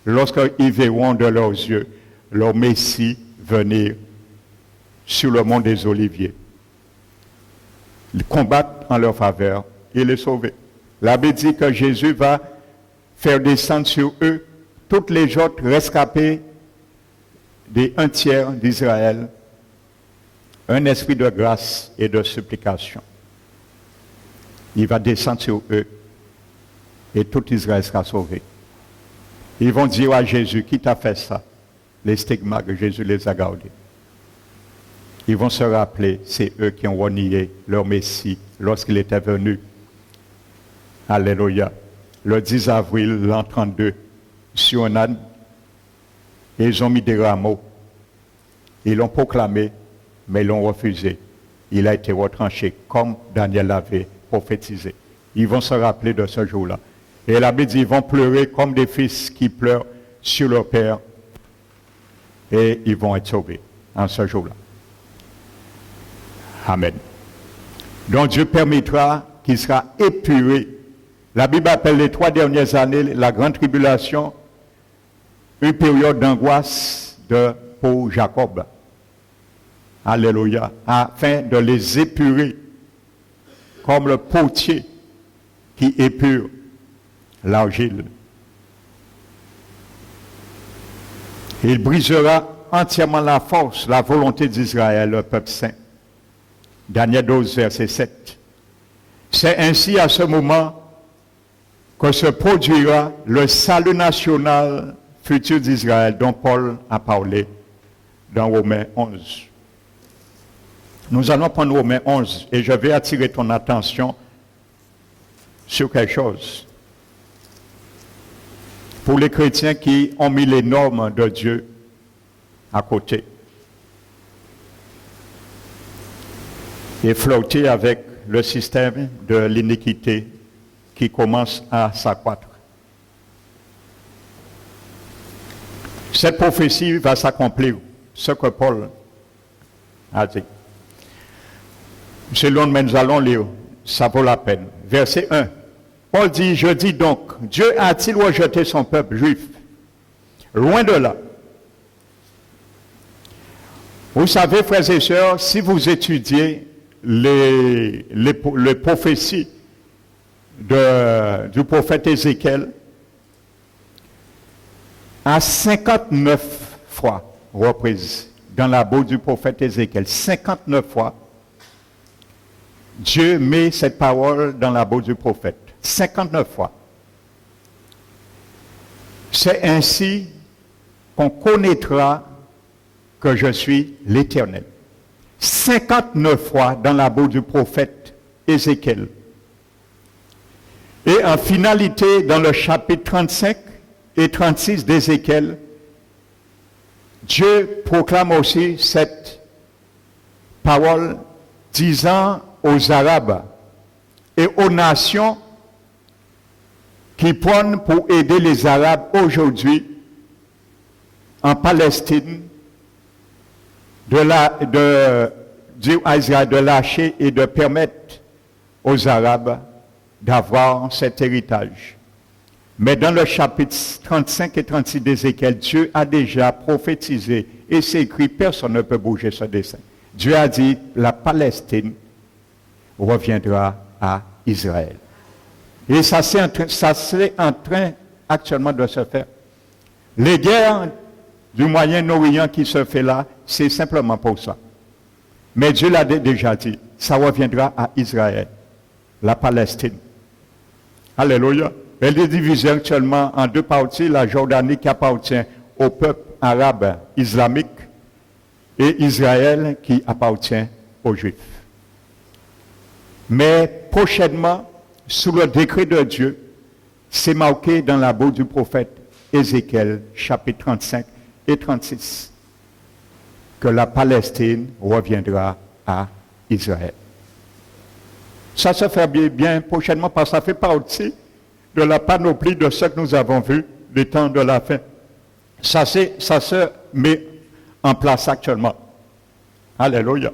Lorsqu'ils verront de leurs yeux leur Messie venir sur le mont des Oliviers. Ils combattent en leur faveur et les sauver. La Bible dit que Jésus va faire descendre sur eux toutes les autres rescapés des 1/3 d'Israël, un esprit de grâce et de supplication. Il va descendre sur eux et tout Israël sera sauvé. Ils vont dire à Jésus, qui t'a fait ça? Les stigmates, Jésus les a gardés. Ils vont se rappeler, c'est eux qui ont renié leur Messie lorsqu'il était venu. Alléluia. Le 10 avril l'an 32, sur un âne, ils ont mis des rameaux. Ils l'ont proclamé, mais ils l'ont refusé. Il a été retranché, comme Daniel l'avait prophétisé. Ils vont se rappeler de ce jour-là. Et la Bible dit, ils vont pleurer comme des fils qui pleurent sur leur père. Et ils vont être sauvés en ce jour-là. Amen. Donc Dieu permettra qu'il sera épuré. La Bible appelle les 3 dernières années la grande tribulation une période d'angoisse pour Jacob. Alléluia. Afin de les épurer comme le potier qui épure l'argile. Il brisera entièrement la force, la volonté d'Israël, le peuple saint. Daniel 12, verset 7. C'est ainsi à ce moment que se produira le salut national futur d'Israël dont Paul a parlé dans Romains 11. Nous allons prendre Romains 11 et je vais attirer ton attention sur quelque chose. Pour les chrétiens qui ont mis les normes de Dieu à côté et flotté avec le système de l'iniquité qui commence à s'accroître. Cette prophétie va s'accomplir, ce que Paul a dit. Selon nous allons lire, ça vaut la peine. Verset 1. Paul dit, je dis donc, Dieu a-t-il rejeté son peuple juif? Loin de là. Vous savez, frères et sœurs, si vous étudiez les prophéties du prophète Ézéchiel, à 59 fois reprises dans la bouche du prophète Ézéchiel, 59 fois, Dieu met cette parole dans la bouche du prophète. 59 fois. C'est ainsi qu'on connaîtra que je suis l'Éternel. 59 fois dans la bouche du prophète Ézéchiel. Et en finalité, dans le chapitre 35 et 36 d'Ézéchiel, Dieu proclame aussi cette parole disant aux Arabes et aux nations qui prennent pour aider les Arabes aujourd'hui en Palestine de dire à Israël de lâcher et de permettre aux Arabes d'avoir cet héritage. Mais dans le chapitre 35 et 36 d'Ézéchiel, Dieu a déjà prophétisé et c'est écrit, personne ne peut bouger ce dessein. Dieu a dit, la Palestine reviendra à Israël. Et ça c'est en train actuellement de se faire. Les guerres du Moyen-Orient qui se fait là, c'est simplement pour ça. Mais Dieu l'a déjà dit, ça reviendra à Israël, la Palestine. Alléluia. Elle est divisée actuellement en 2 parties, la Jordanie qui appartient au peuple arabe islamique et Israël qui appartient aux Juifs. Mais prochainement, sous le décret de Dieu, c'est marqué dans la bouche du prophète Ézéchiel, chapitre 35 et 36, que la Palestine reviendra à Israël. Ça se fait bien prochainement parce que ça fait partie de la panoplie de ce que nous avons vu des temps de la fin. Ça se met en place actuellement. Alléluia.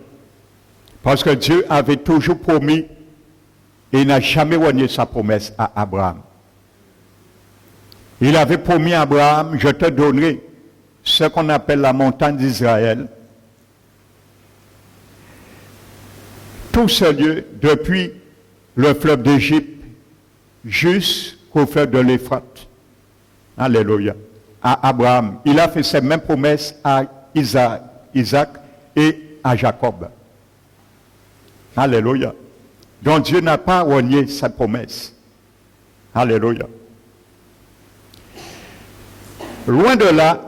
Parce que Dieu avait toujours promis et il n'a jamais renié sa promesse à Abraham. Il avait promis à Abraham, je te donnerai ce qu'on appelle la montagne d'Israël. Tout ce lieu, depuis le fleuve d'Égypte jusqu'au fleuve de l'Euphrate. Alléluia. À Abraham. Il a fait ces mêmes promesses à Isaac et à Jacob. Alléluia. Donc Dieu n'a pas renié sa promesse. Alléluia. Loin de là,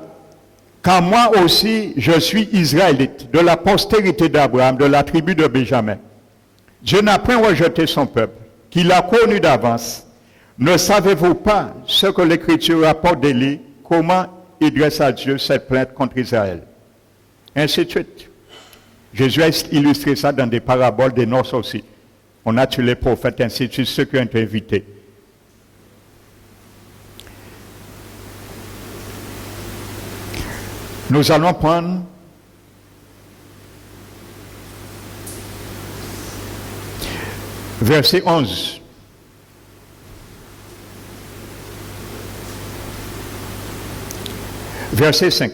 car moi aussi je suis israélite, de la postérité d'Abraham, de la tribu de Benjamin. Dieu n'a point rejeté son peuple, qu'il a connu d'avance. Ne savez-vous pas ce que l'Écriture rapporte d'Élie, comment il dresse à Dieu cette plainte contre Israël? Ainsi de suite. Jésus a illustré ça dans des paraboles des noces aussi. On a tué les prophètes, ainsi de suite, ceux qui ont été invités. Nous allons prendre verset 11. Verset 5.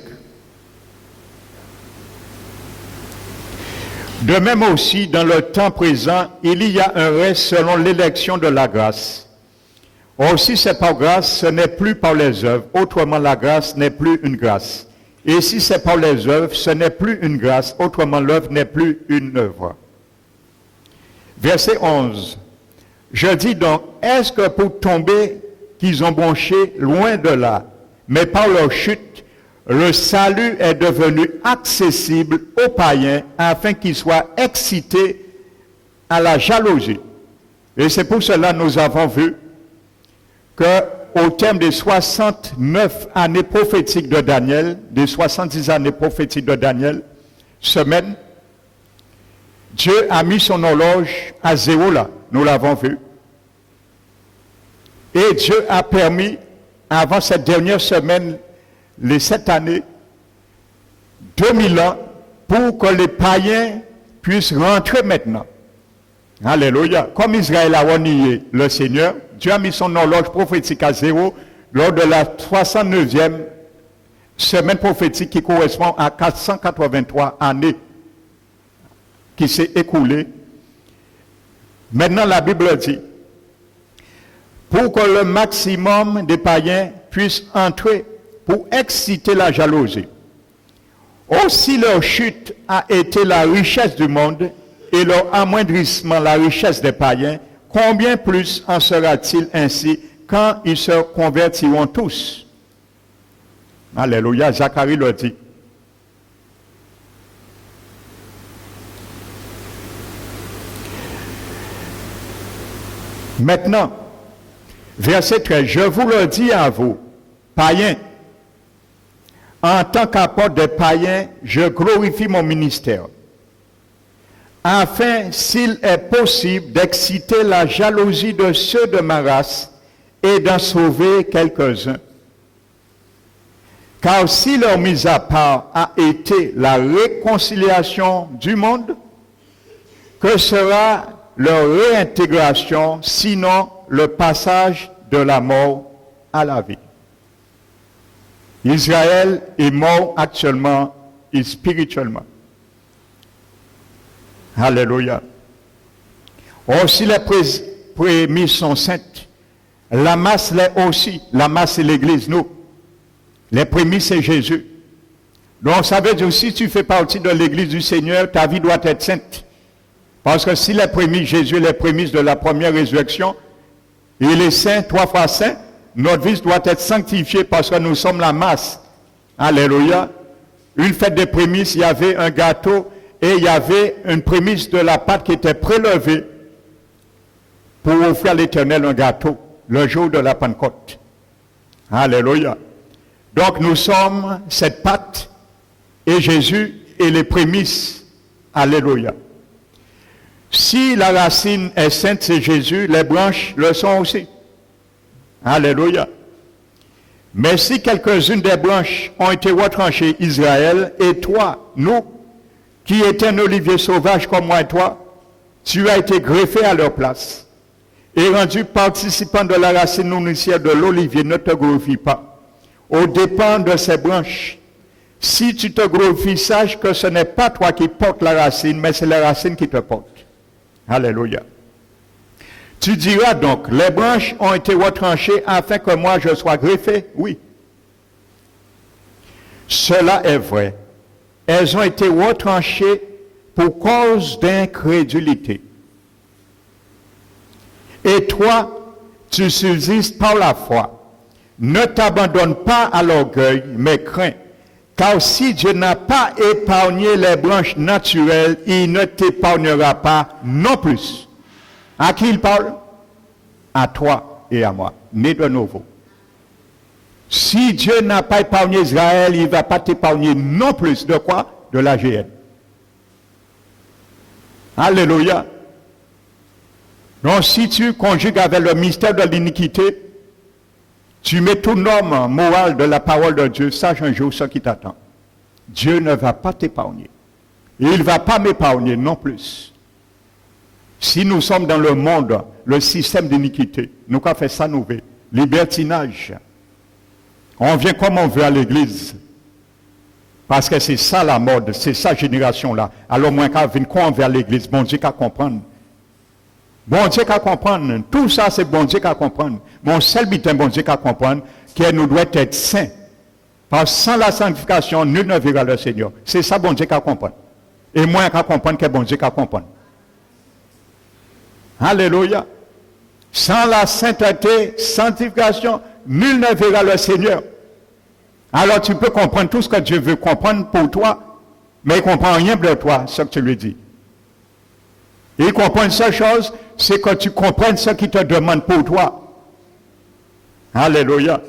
De même aussi, dans le temps présent, il y a un reste selon l'élection de la grâce. Aussi, c'est par grâce, ce n'est plus par les œuvres. Autrement, la grâce n'est plus une grâce. Et si c'est par les œuvres, ce n'est plus une grâce. Autrement, l'œuvre n'est plus une œuvre. Verset 11. Je dis donc, est-ce que pour tomber qu'ils ont bronché loin de là, mais par leur chute, le salut est devenu accessible aux païens afin qu'ils soient excités à la jalousie. Et c'est pour cela que nous avons vu qu'au terme des 69 années prophétiques de Daniel, des 70 années prophétiques de Daniel, semaine, Dieu a mis son horloge à zéro là, nous l'avons vu. Et Dieu a permis, avant cette dernière semaine, les 7 années, 2000 ans, pour que les païens puissent rentrer maintenant. Alléluia. Comme Israël a renié le Seigneur, Dieu a mis son horloge prophétique à zéro lors de la 69e semaine prophétique qui correspond à 483 années qui s'est écoulée. Maintenant, la Bible dit, pour que le maximum des païens puissent entrer pour exciter la jalousie. Aussi leur chute a été la richesse du monde et leur amoindrissement la richesse des païens, combien plus en sera-t-il ainsi quand ils se convertiront tous? Alléluia, Zacharie le dit. Maintenant, verset 13, je vous le dis à vous, païens, en tant qu'apôtre des païens, je glorifie mon ministère, afin, s'il est possible, d'exciter la jalousie de ceux de ma race et d'en sauver quelques-uns. Car si leur mise à part a été la réconciliation du monde, que sera leur réintégration, sinon le passage de la mort à la vie? Israël est mort actuellement et spirituellement. Alléluia. Or, si les prémices sont saintes, la masse l'est aussi. La masse, c'est l'Église, nous. Les prémices, c'est Jésus. Donc, ça veut dire, si tu fais partie de l'Église du Seigneur, ta vie doit être sainte. Parce que si les prémices, Jésus est les prémices de la première résurrection, il est saint, 3 fois saint, notre vie doit être sanctifiée parce que nous sommes la masse. Alléluia. Une fête des prémices, il y avait un gâteau et il y avait une prémisse de la pâte qui était prélevée pour offrir à l'Éternel un gâteau le jour de la Pentecôte. Alléluia. Donc nous sommes cette pâte et Jésus est les prémices. Alléluia. Si la racine est sainte, c'est Jésus, les branches le sont aussi. Alléluia. Mais si quelques-unes des branches ont été retranchées, Israël, et toi, nous, qui étions un olivier sauvage comme moi et toi, tu as été greffé à leur place et rendu participant de la racine nourricière de l'olivier. Ne te glorifie pas aux dépens de ces branches. Si tu te glorifies, sache que ce n'est pas toi qui portes la racine, mais c'est la racine qui te porte. Alléluia. Tu diras donc, les branches ont été retranchées afin que moi je sois greffé. Oui. Cela est vrai. Elles ont été retranchées pour cause d'incrédulité. Et toi, tu subsistes par la foi. Ne t'abandonne pas à l'orgueil, mais crains. Car si Dieu n'a pas épargné les branches naturelles, il ne t'épargnera pas non plus. À qui il parle? À toi et à moi, né de nouveau. Si Dieu n'a pas épargné Israël, il ne va pas t'épargner non plus. De quoi? De la GN. Alléluia. Donc si tu conjugues avec le mystère de l'iniquité, tu mets tout norme moral de la parole de Dieu, sache un jour ce qui t'attend. Dieu ne va pas t'épargner. Et il ne va pas m'épargner non plus. Si nous sommes dans le monde, le système d'iniquité, nous avons fait ça, nous, libertinage. On vient comme on veut à l'église. Parce que c'est ça la mode, c'est sa génération-là. Alors, moins qu'à venir qu'on veut à l'église, bon Dieu qu'à comprendre. Bon Dieu qu'à comprendre. Tout ça, c'est bon Dieu qu'à comprendre. Mon seul but est bon Dieu qu'à comprendre, que nous devons être saints. Parce que sans la sanctification, nul ne verra le Seigneur. C'est ça, bon Dieu qu'à comprendre. Et moins qu'à comprendre que bon Dieu qu'à comprendre. Alléluia. Sans la sainteté, sanctification, nul ne verra le Seigneur. Alors tu peux comprendre tout ce que Dieu veut comprendre pour toi, mais il ne comprend rien de toi, ce que tu lui dis. Il comprend une seule chose, c'est que tu comprennes ce qu'il te demande pour toi. Alléluia.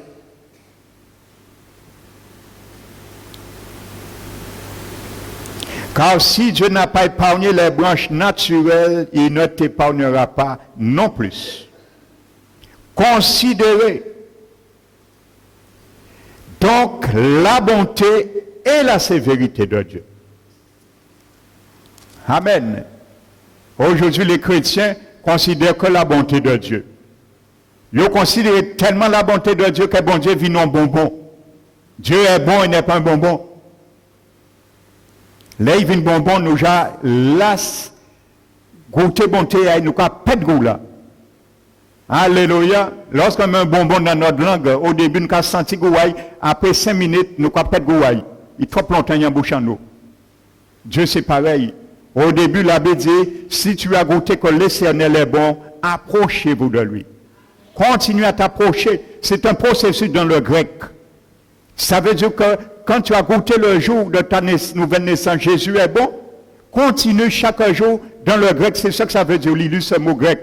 Car si Dieu n'a pas épargné les branches naturelles, il ne t'épargnera pas non plus. Considérez donc la bonté et la sévérité de Dieu. Amen. Aujourd'hui, les chrétiens considèrent que la bonté de Dieu. Ils considèrent tellement la bonté de Dieu que bon Dieu vit non bonbon. Dieu est bon, il n'est pas un bonbon. Là, il vient bonbon, nous a las, goûter bonté, nous a pas de goût là. Alléluia. Lorsqu'on met un bonbon dans notre langue, au début, nous avons senti goût, après 5 minutes, nous avons pas de goût. Il trop longtemps en bouche en nous. Dieu, c'est pareil. Au début, l'abbé dit, si tu as goûté que l'Éternel est bon, approchez-vous de lui. Continue à t'approcher. C'est un processus dans le grec. Ça veut dire que quand tu as goûté le jour de ta nouvelle naissance, Jésus est bon, continue chaque jour dans le grec. C'est ça que ça veut dire, l'illustre mot grec,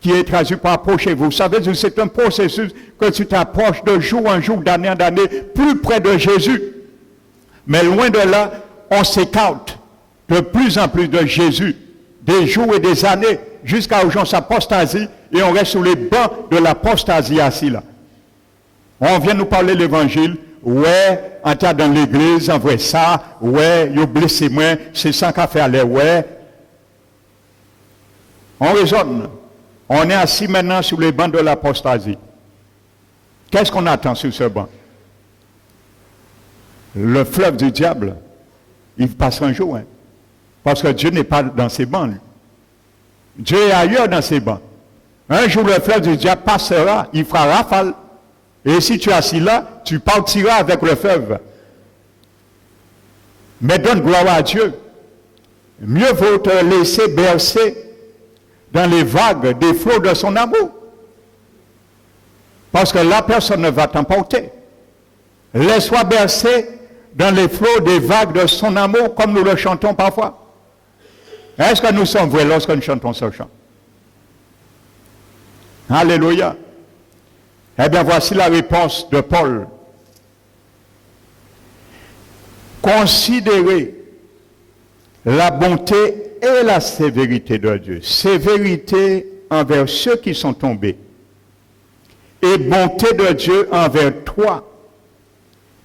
qui est traduit par approchez-vous. Ça veut dire que c'est un processus que tu t'approches de jour en jour, d'année en année, plus près de Jésus. Mais loin de là, on s'écarte de plus en plus de Jésus, des jours et des années, jusqu'à urgence apostasie, et on reste sous les bancs de l'apostasie assis là. On vient nous parler de l'évangile, ouais, on t'a dans l'église, on voit ça, ouais, il a blessé moi, c'est ça qu'a fait aller, ouais. On raisonne. On est assis maintenant sur les bancs de l'apostasie. Qu'est-ce qu'on attend sur ce banc? Le fleuve du diable, il passe un jour, hein. Parce que Dieu n'est pas dans ses bancs. Dieu est ailleurs dans ses bancs. Un jour, le fleuve du diable passera, il fera rafale. Et si tu es assis là, tu partiras avec le fleuve. Mais donne gloire à Dieu. Mieux vaut te laisser bercer dans les vagues des flots de son amour. Parce que là, personne ne va t'emporter. Laisse-toi bercer dans les flots des vagues de son amour, comme nous le chantons parfois. Est-ce que nous sommes vrais lorsque nous chantons ce chant? Alléluia. Eh bien, voici la réponse de Paul. Considérez la bonté et la sévérité de Dieu. Sévérité envers ceux qui sont tombés. Et bonté de Dieu envers toi.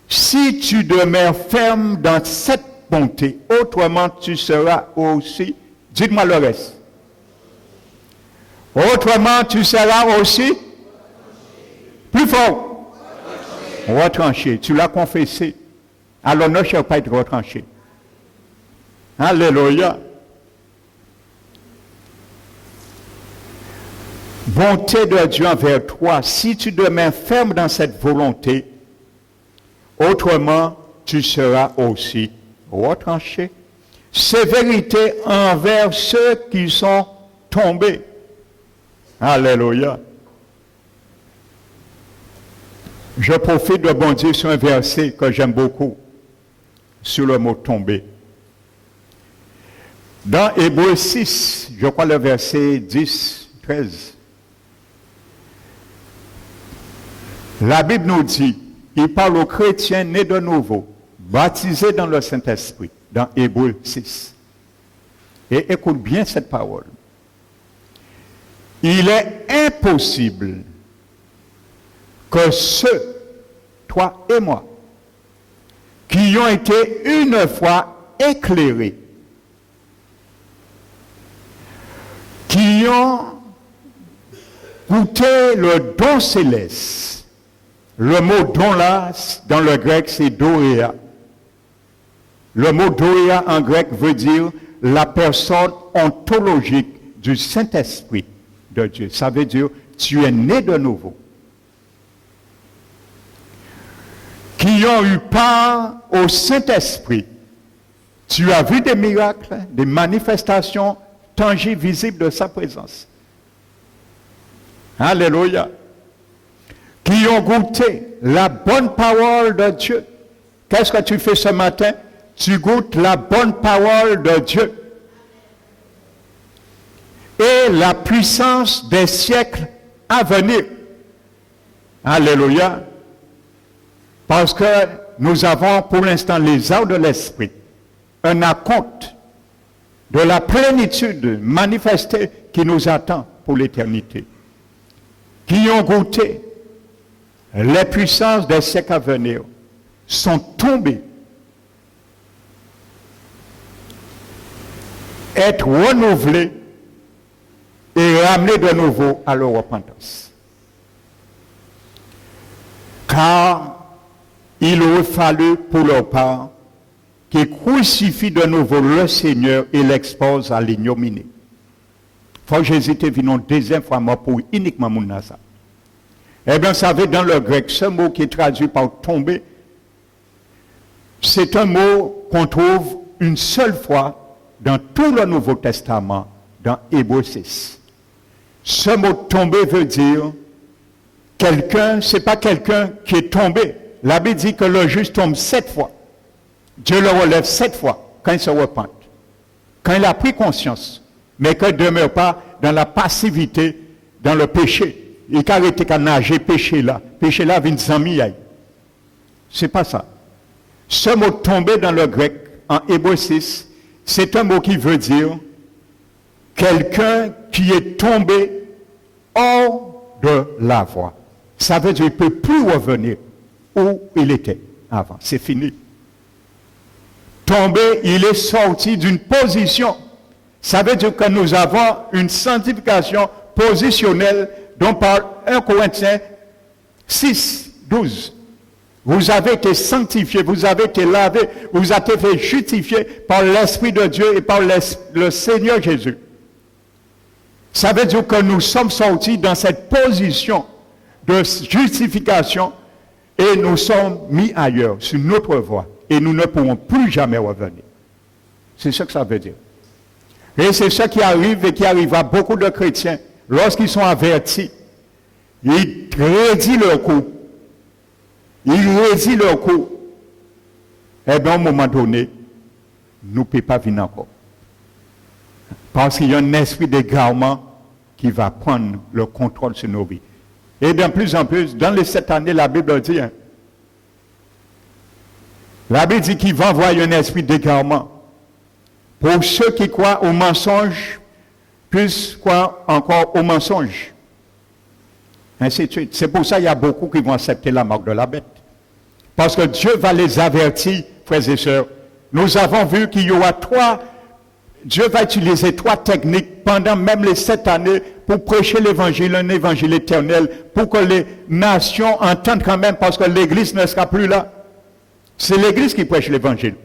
Si tu demeures ferme dans cette bonté, autrement tu seras aussi, dites-moi le reste. Autrement tu seras aussi, plus fort, retranché. Tu l'as confessé. Alors ne cherche pas à être retranché. Alléluia. Bonté de Dieu envers toi, si tu demeures ferme dans cette volonté, autrement tu seras aussi retranché. Sévérité envers ceux qui sont tombés. Alléluia. Je profite de bondir sur un verset que j'aime beaucoup, sur le mot tomber. Dans Hébreux 6, je crois le verset 10, 13, la Bible nous dit, il parle aux chrétiens nés de nouveau, baptisés dans le Saint-Esprit, dans Hébreux 6. Et écoute bien cette parole. Il est impossible que ceux, toi et moi, qui ont été une fois éclairés, qui ont goûté le don céleste, le mot don là, dans le grec, c'est doéa. Le mot doéa en grec veut dire la personne ontologique du Saint-Esprit de Dieu. Ça veut dire, tu es né de nouveau. Qui ont eu part au Saint-Esprit. Tu as vu des miracles, des manifestations tangibles, visibles de sa présence. Alléluia. Qui ont goûté la bonne parole de Dieu. Qu'est-ce que tu fais ce matin? Tu goûtes la bonne parole de Dieu. Et la puissance des siècles à venir. Alléluia. Parce que nous avons pour l'instant les arts de l'esprit, un acompte de la plénitude manifestée qui nous attend pour l'éternité. Qui ont goûté les puissances des siècles à venir, sont tombés. Être renouvelés et ramenés de nouveau à leur repentance. Car il aurait fallu pour leur part qu'ils crucifient de nouveau le Seigneur et l'exposent à l'ignominie. Faut que Jésus te vienne une deuxième fois mort pour uniquement mon nasa. Eh bien, vous savez, dans le grec, ce mot qui est traduit par tomber, c'est un mot qu'on trouve une seule fois dans tout le Nouveau Testament, dans Hébreux 6. Ce mot tomber veut dire quelqu'un, c'est pas quelqu'un qui est tombé. La Bible dit que le juste tombe 7 fois. Dieu le relève 7 fois quand il se repent. Quand il a pris conscience, mais qu'il ne demeure pas dans la passivité, dans le péché. Il n'a arrêté qu'à nager, péché là. Péché là, vient de c'est pas ça. Ce mot tomber dans le grec, en Hébreux 6, c'est un mot qui veut dire quelqu'un qui est tombé hors de la voie. Ça veut dire qu'il ne peut plus revenir où il était avant. C'est fini. Tombé, il est sorti d'une position. Ça veut dire que nous avons une sanctification positionnelle dont parle 1 Corinthiens 6, 12. Vous avez été sanctifiés, vous avez été lavés, vous avez été justifiés par l'Esprit de Dieu et par le Seigneur Jésus. Ça veut dire que nous sommes sortis dans cette position de justification et nous sommes mis ailleurs, sur notre voie. Et nous ne pourrons plus jamais revenir. C'est ce que ça veut dire. Et c'est ce qui arrive et qui arrive à beaucoup de chrétiens. Lorsqu'ils sont avertis, ils rédient leur coup. Ils rédient leur coup. Eh bien, à un moment donné, nous ne pouvons pas venir encore. Parce qu'il y a un esprit d'égarement qui va prendre le contrôle sur nos vies. Et de plus en plus, dans les 7 années, la Bible dit, qu'il va envoyer un esprit d'égarement pour ceux qui croient au mensonge, plus croient encore au mensonge. Ainsi de suite. C'est pour ça qu'il y a beaucoup qui vont accepter la marque de la bête. Parce que Dieu va les avertir, frères et sœurs. Nous avons vu qu'il y aura Dieu va utiliser 3 techniques pendant même les 7 années pour prêcher l'évangile, un évangile éternel, pour que les nations entendent quand même, parce que l'Église ne sera plus là. C'est l'Église qui prêche l'évangile.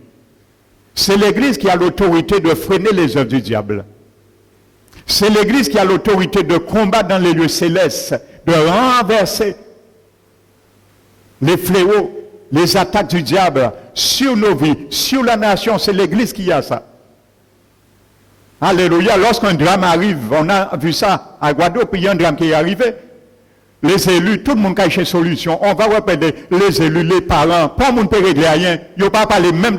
C'est l'Église qui a l'autorité de freiner les œuvres du diable. C'est l'Église qui a l'autorité de combattre dans les lieux célestes, de renverser les fléaux, les attaques du diable sur nos vies, sur la nation. C'est l'Église qui a ça. Alléluia. Lorsqu'un drame arrive, on a vu ça à Guadeloupe, il y a un drame qui est arrivé. Les élus, tout le monde cache une solution. On va repérer les élus, les parents. Pas le monde peut régler rien. Il ne pas parler même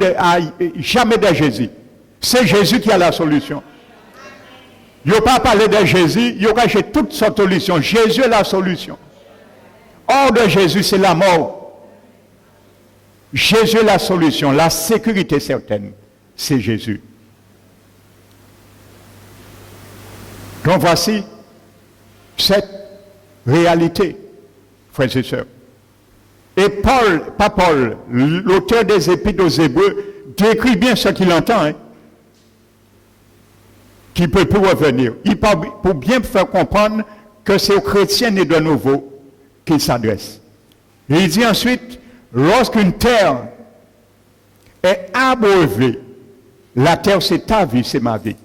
jamais de Jésus. C'est Jésus qui a la solution. Il ne pas parler de Jésus, il a caché toutes sortes de solutions. Jésus est la solution. Hors de Jésus, c'est la mort. Jésus est la solution. La sécurité certaine, c'est Jésus. Donc voici cette réalité, frères et sœurs. Et Paul, l'auteur des Épîtres aux Hébreux, décrit bien ce qu'il entend, qui peut plus revenir. Il parle pour bien faire comprendre que c'est aux chrétiens nés de nouveau qu'il s'adresse. Et il dit ensuite, lorsqu'une terre est abreuvée, la terre c'est ta vie, c'est ma vie.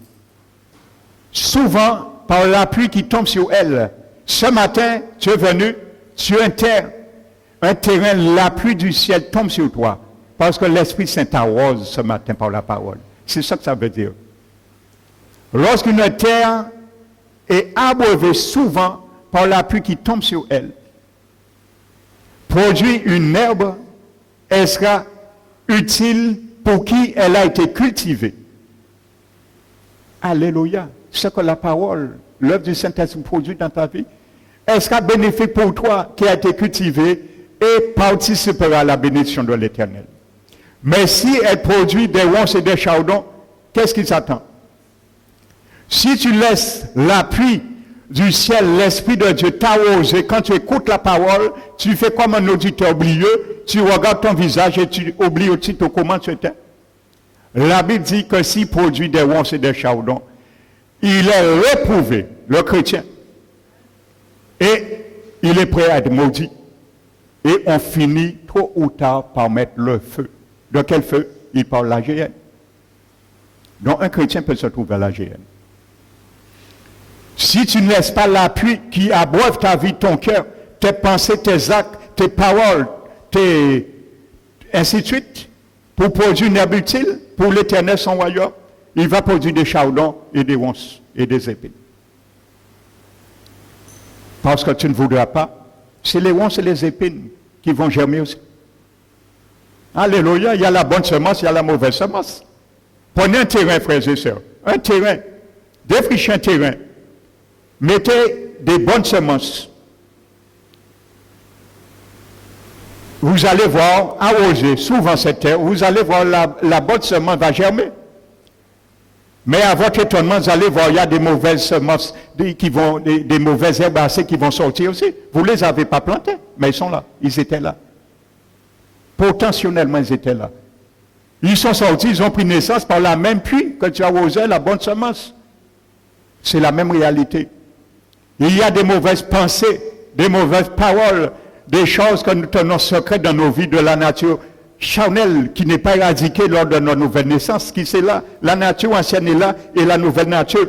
Souvent, par la pluie qui tombe sur elle, ce matin, tu es venu sur un terrain, la pluie du ciel tombe sur toi, parce que l'Esprit Saint t'arrose ce matin par la parole. C'est ça que ça veut dire. Lorsqu'une terre est abreuvée souvent par la pluie qui tombe sur elle, produit une herbe, elle sera utile pour qui elle a été cultivée. Alléluia. Ce que la parole, l'œuvre du Saint-Esprit produit dans ta vie, elle sera bénéfique pour toi qui a été cultivé et participera à la bénédiction de l'Éternel. Mais si elle produit des ronces et des chardons, qu'est-ce qui s'attend? Si tu laisses la pluie du ciel, l'Esprit de Dieu t'arroser, quand tu écoutes la parole, tu fais comme un auditeur oublieux, tu regardes ton visage et tu oublies aussitôt comment tu étais. La Bible dit que s'il produit des ronces et des chardons, il est réprouvé, le chrétien. Et il est prêt à être maudit. Et on finit tôt ou tard par mettre le feu. De quel feu? Il parle de la géhenne. Donc un chrétien peut se trouver à la géhenne. Si tu ne laisses pas la pluie qui abreuve ta vie, ton cœur, tes pensées, tes actes, tes paroles, ainsi de suite, pour produire une herbe utile, pour l'Éternel son royaume, il va produire des chardons et des ronces et des épines. Parce que tu ne voudras pas, c'est les ronces et les épines qui vont germer aussi. Alléluia, il y a la bonne semence, il y a la mauvaise semence. Prenez un terrain, frères et sœurs, un terrain, défrichez un terrain, mettez des bonnes semences. Vous allez voir, arroser souvent cette terre, vous allez voir la bonne semence va germer. Mais à votre étonnement, vous allez voir, il y a des mauvaises semences, des mauvaises herbacées qui vont sortir aussi. Vous ne les avez pas plantées, mais ils sont là, ils étaient là. Potentiellement, ils étaient là. Ils sont sortis, ils ont pris naissance par la même pluie que tu arrosais la bonne semence. C'est la même réalité. Il y a des mauvaises pensées, des mauvaises paroles, des choses que nous tenons secrètes dans nos vies de la nature charnelle qui n'est pas éradiquée lors de notre nouvelle naissance, qui c'est là, la nature ancienne est là et la nouvelle nature.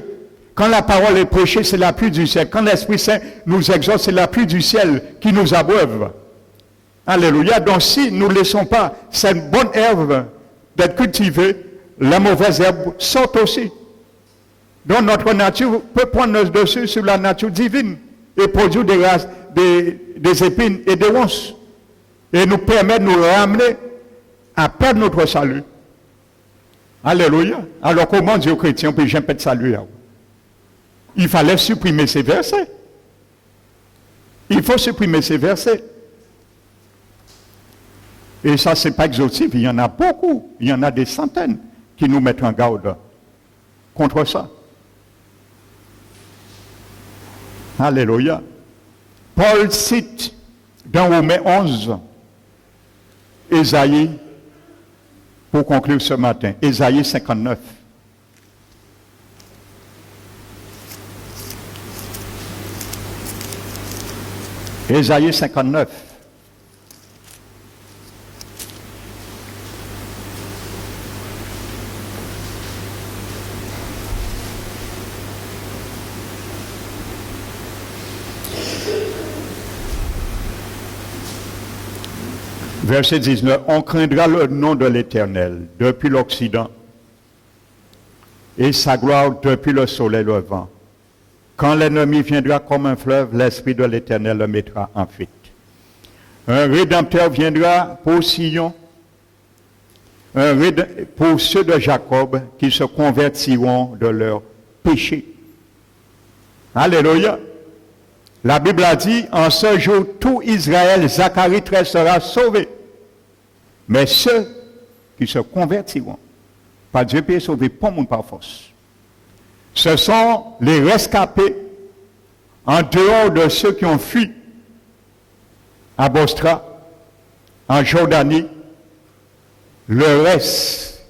Quand la parole est prêchée, c'est la pluie du ciel. Quand l'Esprit Saint nous exauce, c'est la pluie du ciel qui nous abreuve. Alléluia. Donc si nous ne laissons pas cette bonne herbe d'être cultivée, la mauvaise herbe sort aussi. Donc notre nature peut prendre le dessus sur la nature divine et produire des épines et des ronces. Et nous permettre de nous ramener à perdre notre salut. Alléluia. Alors comment dire aux chrétiens, puis j'aime pas de salut. Il fallait supprimer ces versets. Il faut supprimer ces versets. Et ça, ce n'est pas exhaustif, il y en a beaucoup, il y en a des centaines qui nous mettent en garde contre ça. Alléluia. Paul cite dans Romains 11, Ésaïe, pour conclure ce matin, Ésaïe 59. Ésaïe 59. Verset 19, on craindra le nom de l'Éternel depuis l'Occident et sa gloire depuis le soleil levant. Quand l'ennemi viendra comme un fleuve, l'Esprit de l'Éternel le mettra en fuite. Un Rédempteur viendra pour Sion, pour ceux de Jacob qui se convertiront de leurs péchés. Alléluia. La Bible a dit, en ce jour, tout Israël, Zacharie 13 sera sauvé. Mais ceux qui se convertiront, par Dieu peut sauver pas monde par force. Ce sont les rescapés en dehors de ceux qui ont fui à Bostra, en Jordanie, le reste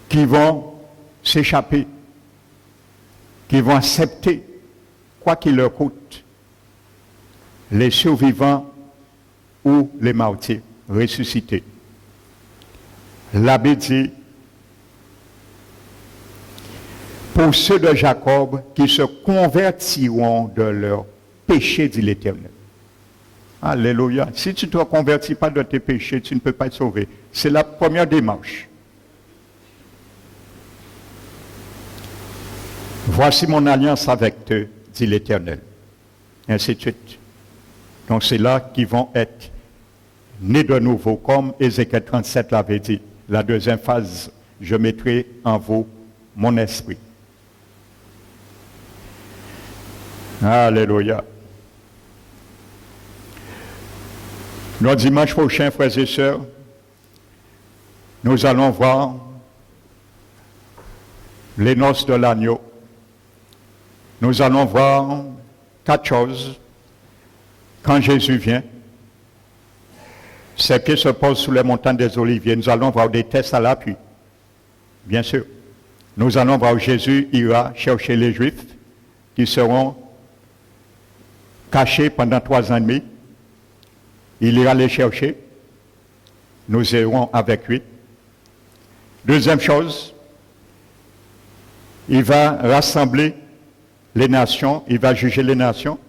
qui vont s'échapper, qui vont accepter, quoi qu'il leur coûte, les survivants ou les martyrs ressuscités. La Bible dit, pour ceux de Jacob qui se convertiront de leurs péchés, dit l'Éternel. Alléluia. Si tu ne te convertis pas de tes péchés, tu ne peux pas être sauvé. C'est la première démarche. Voici mon alliance avec eux, dit l'Éternel. Ainsi de suite. Donc c'est là qu'ils vont être nés de nouveau, comme Ézéchiel 37 l'avait dit. La deuxième phase, je mettrai en vous mon esprit. Alléluia. Le dimanche prochain, frères et sœurs, nous allons voir les noces de l'agneau. Nous allons voir 4 choses. Quand Jésus vient, c'est qu'il se pose sous les montagnes des Oliviers. Nous allons voir des tests à l'appui, bien sûr. Nous allons voir Jésus ira chercher les Juifs qui seront cachés pendant 3 ans et demi. Il ira les chercher. Nous irons avec lui. Deuxième chose, il va rassembler les nations, il va juger les nations.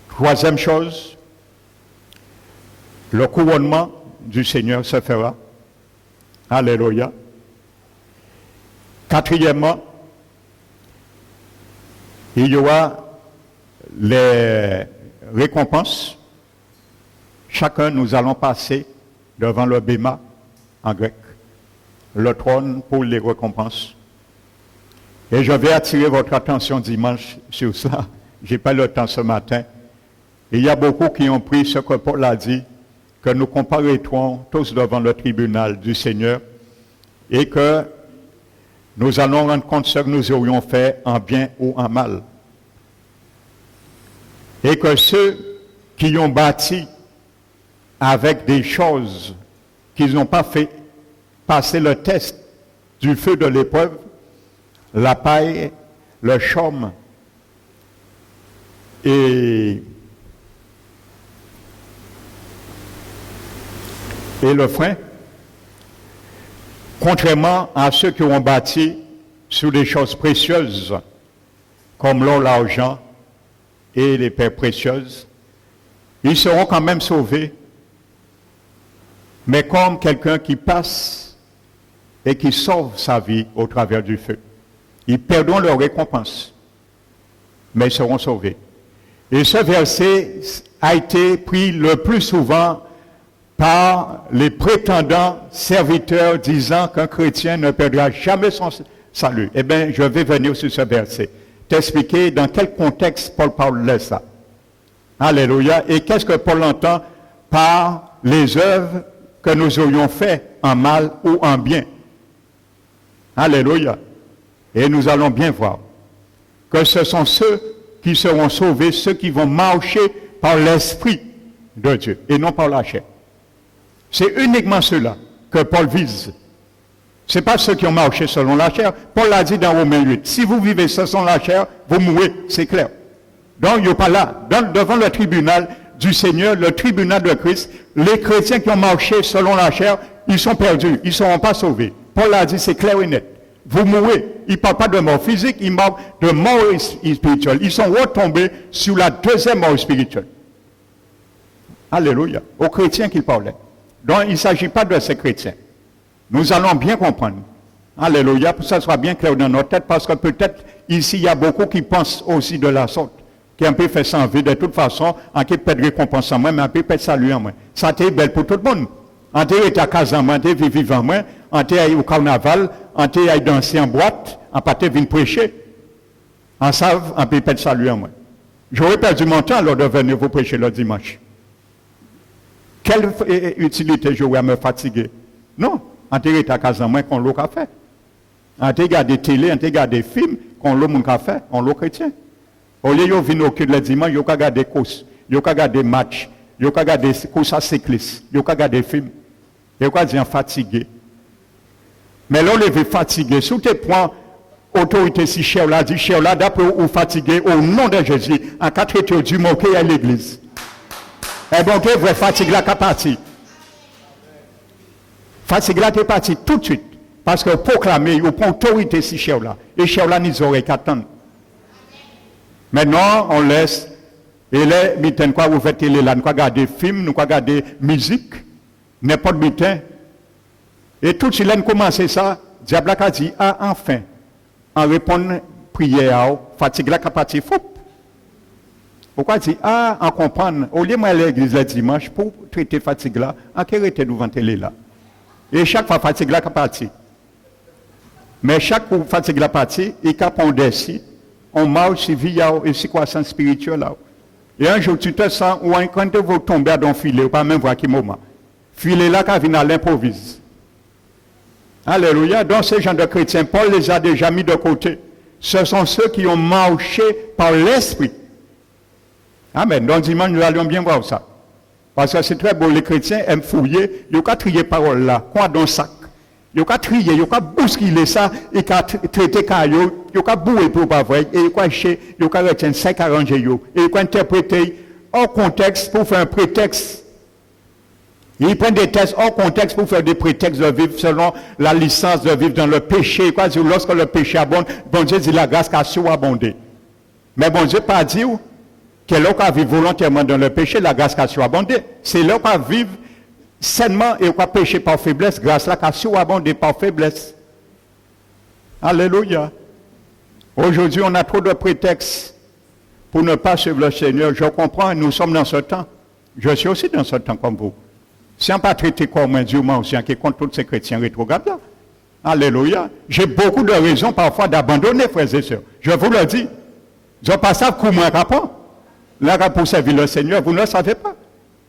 Troisième chose, le couronnement du Seigneur se fera. Alléluia. Quatrièmement, il y aura les récompenses. Chacun, nous allons passer devant le béma, en grec, le trône pour les récompenses. Et je vais attirer votre attention dimanche sur ça. Je n'ai pas le temps ce matin. Il y a beaucoup qui ont pris ce que Paul a dit, que nous comparaîtrons tous devant le tribunal du Seigneur et que nous allons rendre compte de ce que nous aurions fait en bien ou en mal. Et que ceux qui ont bâti avec des choses qu'ils n'ont pas fait passer le test du feu de l'épreuve, la paille, le chaume et le frein, contrairement à ceux qui ont bâti sur des choses précieuses, comme l'or, l'argent et les pierres précieuses, ils seront quand même sauvés, mais comme quelqu'un qui passe et qui sauve sa vie au travers du feu. Ils perdront leur récompense, mais ils seront sauvés. Et ce verset a été pris le plus souvent par les prétendants serviteurs disant qu'un chrétien ne perdra jamais salut. Eh bien, je vais venir sur ce verset, t'expliquer dans quel contexte Paul parle de ça. Alléluia. Et qu'est-ce que Paul entend par les œuvres que nous aurions fait en mal ou en bien. Alléluia. Et nous allons bien voir que ce sont ceux qui seront sauvés, ceux qui vont marcher par l'Esprit de Dieu et non par la chair. C'est uniquement ceux-là que Paul vise. Ce n'est pas ceux qui ont marché selon la chair. Paul l'a dit dans Romains 8. Si vous vivez selon la chair, vous mourrez, c'est clair. Donc, il n'y a pas là. Devant le tribunal du Seigneur, le tribunal de Christ, les chrétiens qui ont marché selon la chair, ils sont perdus, ils ne seront pas sauvés. Paul a dit, c'est clair et net. Vous mourrez. Il ne parle pas de mort physique, il parle de mort spirituelle. Ils sont retombés sur la deuxième mort spirituelle. Alléluia. Aux chrétiens qu'il parlait. Donc, il ne s'agit pas de ces chrétiens. Nous allons bien comprendre. Alléluia, pour que ça soit bien clair dans notre tête, parce que peut-être ici, il y a beaucoup qui pensent aussi de la sorte, qui ont pu faire sans vie, de toute façon, en qui peut récompense en moi, mais en qui peut saluer en moi. Ça a été belle pour tout le monde. En qui est à casa en moi, en qui est vivant en moi, en qui est au carnaval, en qui est danser en boîte, en qui est prêcher. En savent, en qui peut saluer en moi. J'aurais perdu mon temps alors de venir vous prêcher le dimanche. Quelle utilité j'aurais à me fatiguer? Non. En qui est à casa en moi, qu'on l'a fait. En qui est des télé, en qui est des films, qu'on l'a fait, on l'a chrétien. Au lieu de venir au cul le dimanche, il y a regarder des courses, il y a regarder des matchs, il y a regarder des courses à cyclistes, il y a regarder des films. Il y a dire fatigué. Mais là, on est fatigué. Si tu prends autorité si chère là, dit chère là, d'après ou fatigué, au nom de Jésus, en cas de du moquer à l'église. Et bon, tu es fatigué là, qu'à partir. Fatigué là, tu es parti tout de suite. Parce que proclamer, ou prend autorité si chère là. Et chère là, nous aurons qu'attendre. Maintenant, on laisse, et là, mitten quoi, vous faites télé là, nous regarder films, nous regarder musique, n'importe mitten. Et tout de suite, là, nous commençons ça, diable a dit, ah, enfin, en répondant prière, fatigue là, parti fou. Pourquoi dit, ah, en comprendre, au lieu de aller à l'église le dimanche, pour traiter fatigue là, en quel était devant télé là. Et chaque fois, fatigue là, parti. Mais chaque fois, fatigue là, parti, il capondent ici. On marche sur vie et sur croissance spirituelle là. Et un jour, tu te sens, ou quand tu vas tomber dans le filet, ou pas même voir qui moment. Filet là, qui vient à l'improvise. Alléluia. Donc, ces gens de chrétiens, Paul les a déjà mis de côté. Ce sont ceux qui ont marché par l'esprit. Amen. Donc, dimanche, nous allons bien voir ça. Parce que c'est très beau, les chrétiens aiment fouiller, ils ont qu'à trier parole là, quoi dans le sac. Ils ont qu'à trier, ils ont qu'à bousculer ça, et qu'à traiter caillou, ils ont qu'à bouer pour pas vrai, et ils ont qu'à acheter, ils ont qu'à retenir 5 arrangés, et ils ont qu'à interpréter hors contexte pour faire un prétexte. Ils prennent des textes hors contexte pour faire des prétextes de vivre selon la licence de vivre dans le péché. Quoi, lorsque le péché abonde, bon Dieu dit la grâce qu'a surabondé. Mais bon Dieu pas dit que l'on va vivre volontairement dans le péché, la grâce qu'a surabondé. C'est l'on va vivre sainement et on va pécher par faiblesse, grâce là qu'a surabondé par faiblesse. Alléluia. Aujourd'hui, on a trop de prétextes pour ne pas suivre le Seigneur. Je comprends, nous sommes dans ce temps. Je suis aussi dans ce temps comme vous. Si on ne pas traité comme un Dieu, moi aussi, qui est contre tous ces chrétiens rétrogrades là. Alléluia. J'ai beaucoup de raisons parfois d'abandonner, frères et sœurs. Je vous le dis. Je ne sais pas ça comment rapport. Là, pour servir le Seigneur, vous ne le savez pas.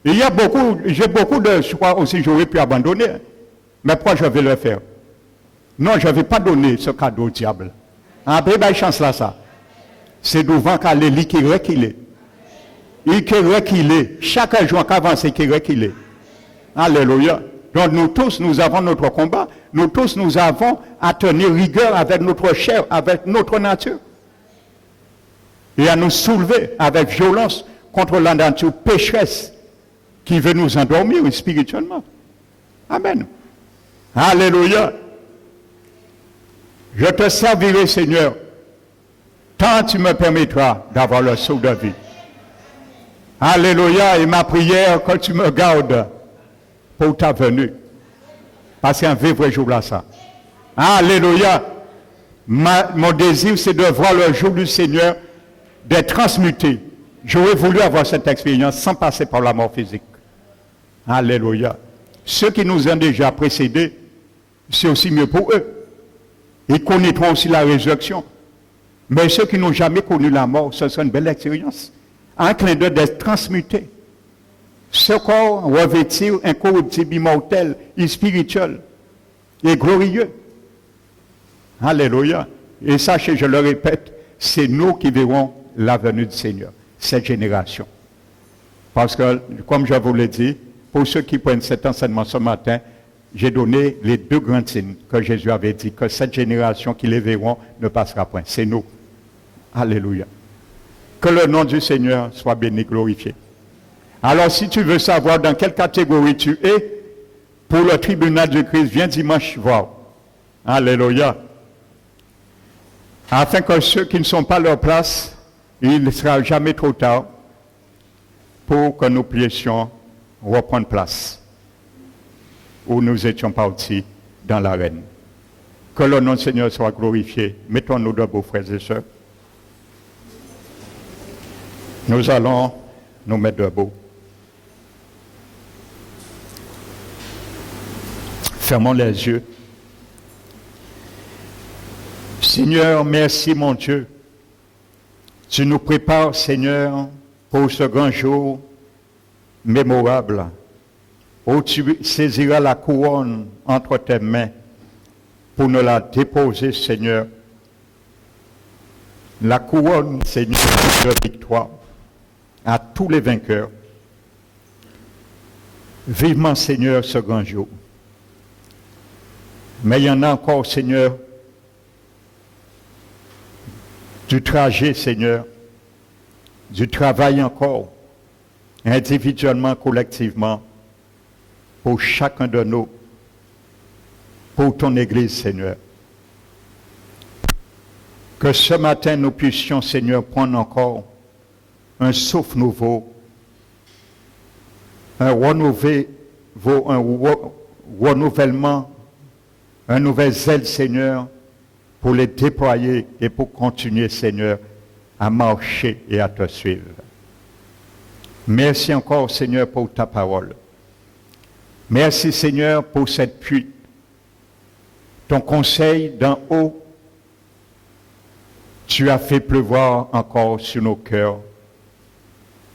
Il y a beaucoup, j'ai beaucoup de choix aussi, j'aurais pu abandonner. Mais pourquoi je vais le faire? Non, je ne vais pas donner ce cadeau au diable. Après, il y a chance là, ça. C'est devant qu'elle est lui qui est. Il qui est. Chaque jour qu'avance, il est. Alléluia. Donc nous tous, nous avons notre combat. Nous tous, nous avons à tenir rigueur avec notre chair, avec notre nature. Et à nous soulever avec violence contre la nature pécheresse qui veut nous endormir spirituellement. Amen. Alléluia. Je te servirai, Seigneur, tant tu me permettras d'avoir le sceau de vie. Alléluia. Et ma prière, que tu me gardes pour ta venue. Parce qu'un vrai jour là, ça. Alléluia. Mon désir, c'est de voir le jour du Seigneur, d'être transmuté. J'aurais voulu avoir cette expérience sans passer par la mort physique. Alléluia. Ceux qui nous ont déjà précédés, c'est aussi mieux pour eux. Ils connaîtront aussi la résurrection. Mais ceux qui n'ont jamais connu la mort, ce sera une belle expérience. Un clin d'œil d'être transmuté. Ce corps revêtir incorruptible, immortel, et spirituel, et glorieux. Alléluia. Et sachez, je le répète, c'est nous qui verrons la venue du Seigneur, cette génération. Parce que, comme je vous l'ai dit, pour ceux qui prennent cet enseignement ce matin, j'ai donné les deux grands signes que Jésus avait dit, que cette génération qui les verront ne passera point. C'est nous. Alléluia. Que le nom du Seigneur soit béni, glorifié. Alors, si tu veux savoir dans quelle catégorie tu es, pour le tribunal de Christ, viens dimanche voir. Alléluia. Afin que ceux qui ne sont pas à leur place, il ne sera jamais trop tard pour que nous puissions reprendre place où nous étions partis dans l'arène. Que le nom du Seigneur soit glorifié. Mettons-nous debout, frères et sœurs. Nous allons nous mettre debout. Fermons les yeux. Seigneur, merci mon Dieu. Tu nous prépares, Seigneur, pour ce grand jour mémorable où tu saisiras la couronne entre tes mains pour nous la déposer, Seigneur. La couronne, Seigneur, de victoire à tous les vainqueurs. Vivement, Seigneur, ce grand jour. Mais il y en a encore, Seigneur, du trajet, Seigneur, du travail encore, individuellement, collectivement, pour chacun de nous, pour ton Église, Seigneur. Que ce matin, nous puissions, Seigneur, prendre encore un souffle nouveau, un renouvellement, un nouvel zèle, Seigneur, pour les déployer et pour continuer, Seigneur, à marcher et à te suivre. Merci encore, Seigneur, pour ta parole. Merci, Seigneur, pour cette pluie. Ton conseil d'en haut, tu as fait pleuvoir encore sur nos cœurs.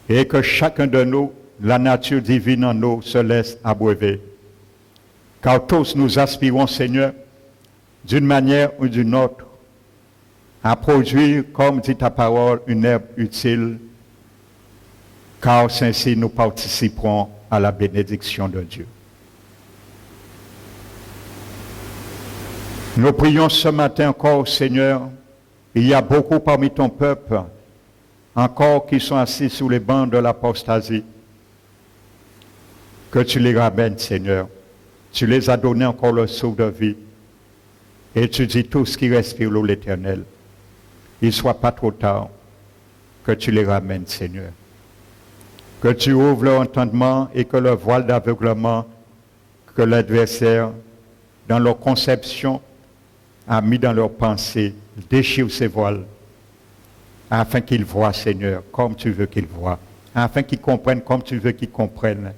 Et que chacun de nous, la nature divine en nous, se laisse abreuver. Car tous nous aspirons, Seigneur, d'une manière ou d'une autre, à produire, comme dit ta parole, une herbe utile, car ainsi nous participerons à la bénédiction de Dieu. Nous prions ce matin encore, Seigneur, il y a beaucoup parmi ton peuple, encore qui sont assis sous les bancs de l'apostasie, que tu les ramènes, Seigneur. Tu les as donné encore le souffle de vie. Et tu dis tout ce qui respire l'eau l'Éternel. Il ne soit pas trop tard que tu les ramènes, Seigneur. Que tu ouvres leur entendement et que le voile d'aveuglement que l'adversaire, dans leur conception, a mis dans leur pensée, déchire ces voiles, afin qu'ils voient, Seigneur, comme tu veux qu'ils voient, afin qu'ils comprennent comme tu veux qu'ils comprennent.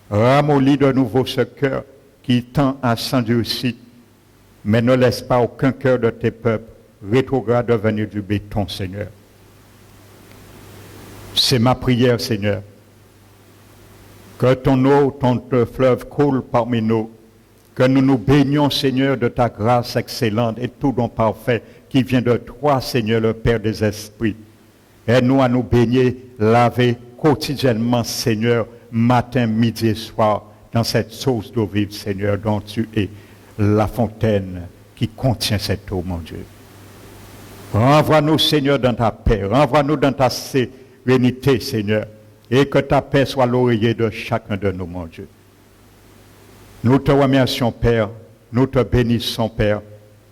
Ramollis de nouveau ce cœur qui tend à s'endurcir, mais ne laisse pas aucun cœur de tes peuples rétrograde devenir du béton, Seigneur. C'est ma prière, Seigneur, que ton eau, ton fleuve coule parmi nous, que nous nous baignons, Seigneur, de ta grâce excellente et tout don parfait qui vient de toi, Seigneur, le Père des esprits. Aide-nous à nous baigner, laver quotidiennement, Seigneur, matin, midi et soir, dans cette source d'eau vive, Seigneur, dont tu es la fontaine qui contient cette eau, mon Dieu. Renvoie-nous, Seigneur, dans ta paix. Renvoie-nous dans ta sérénité, Seigneur. Et que ta paix soit l'oreiller de chacun de nous, mon Dieu. Nous te remercions, Père. Nous te bénissons, Père,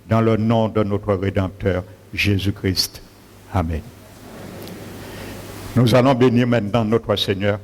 dans le nom de notre Rédempteur, Jésus-Christ. Amen. Nous allons bénir maintenant notre Seigneur.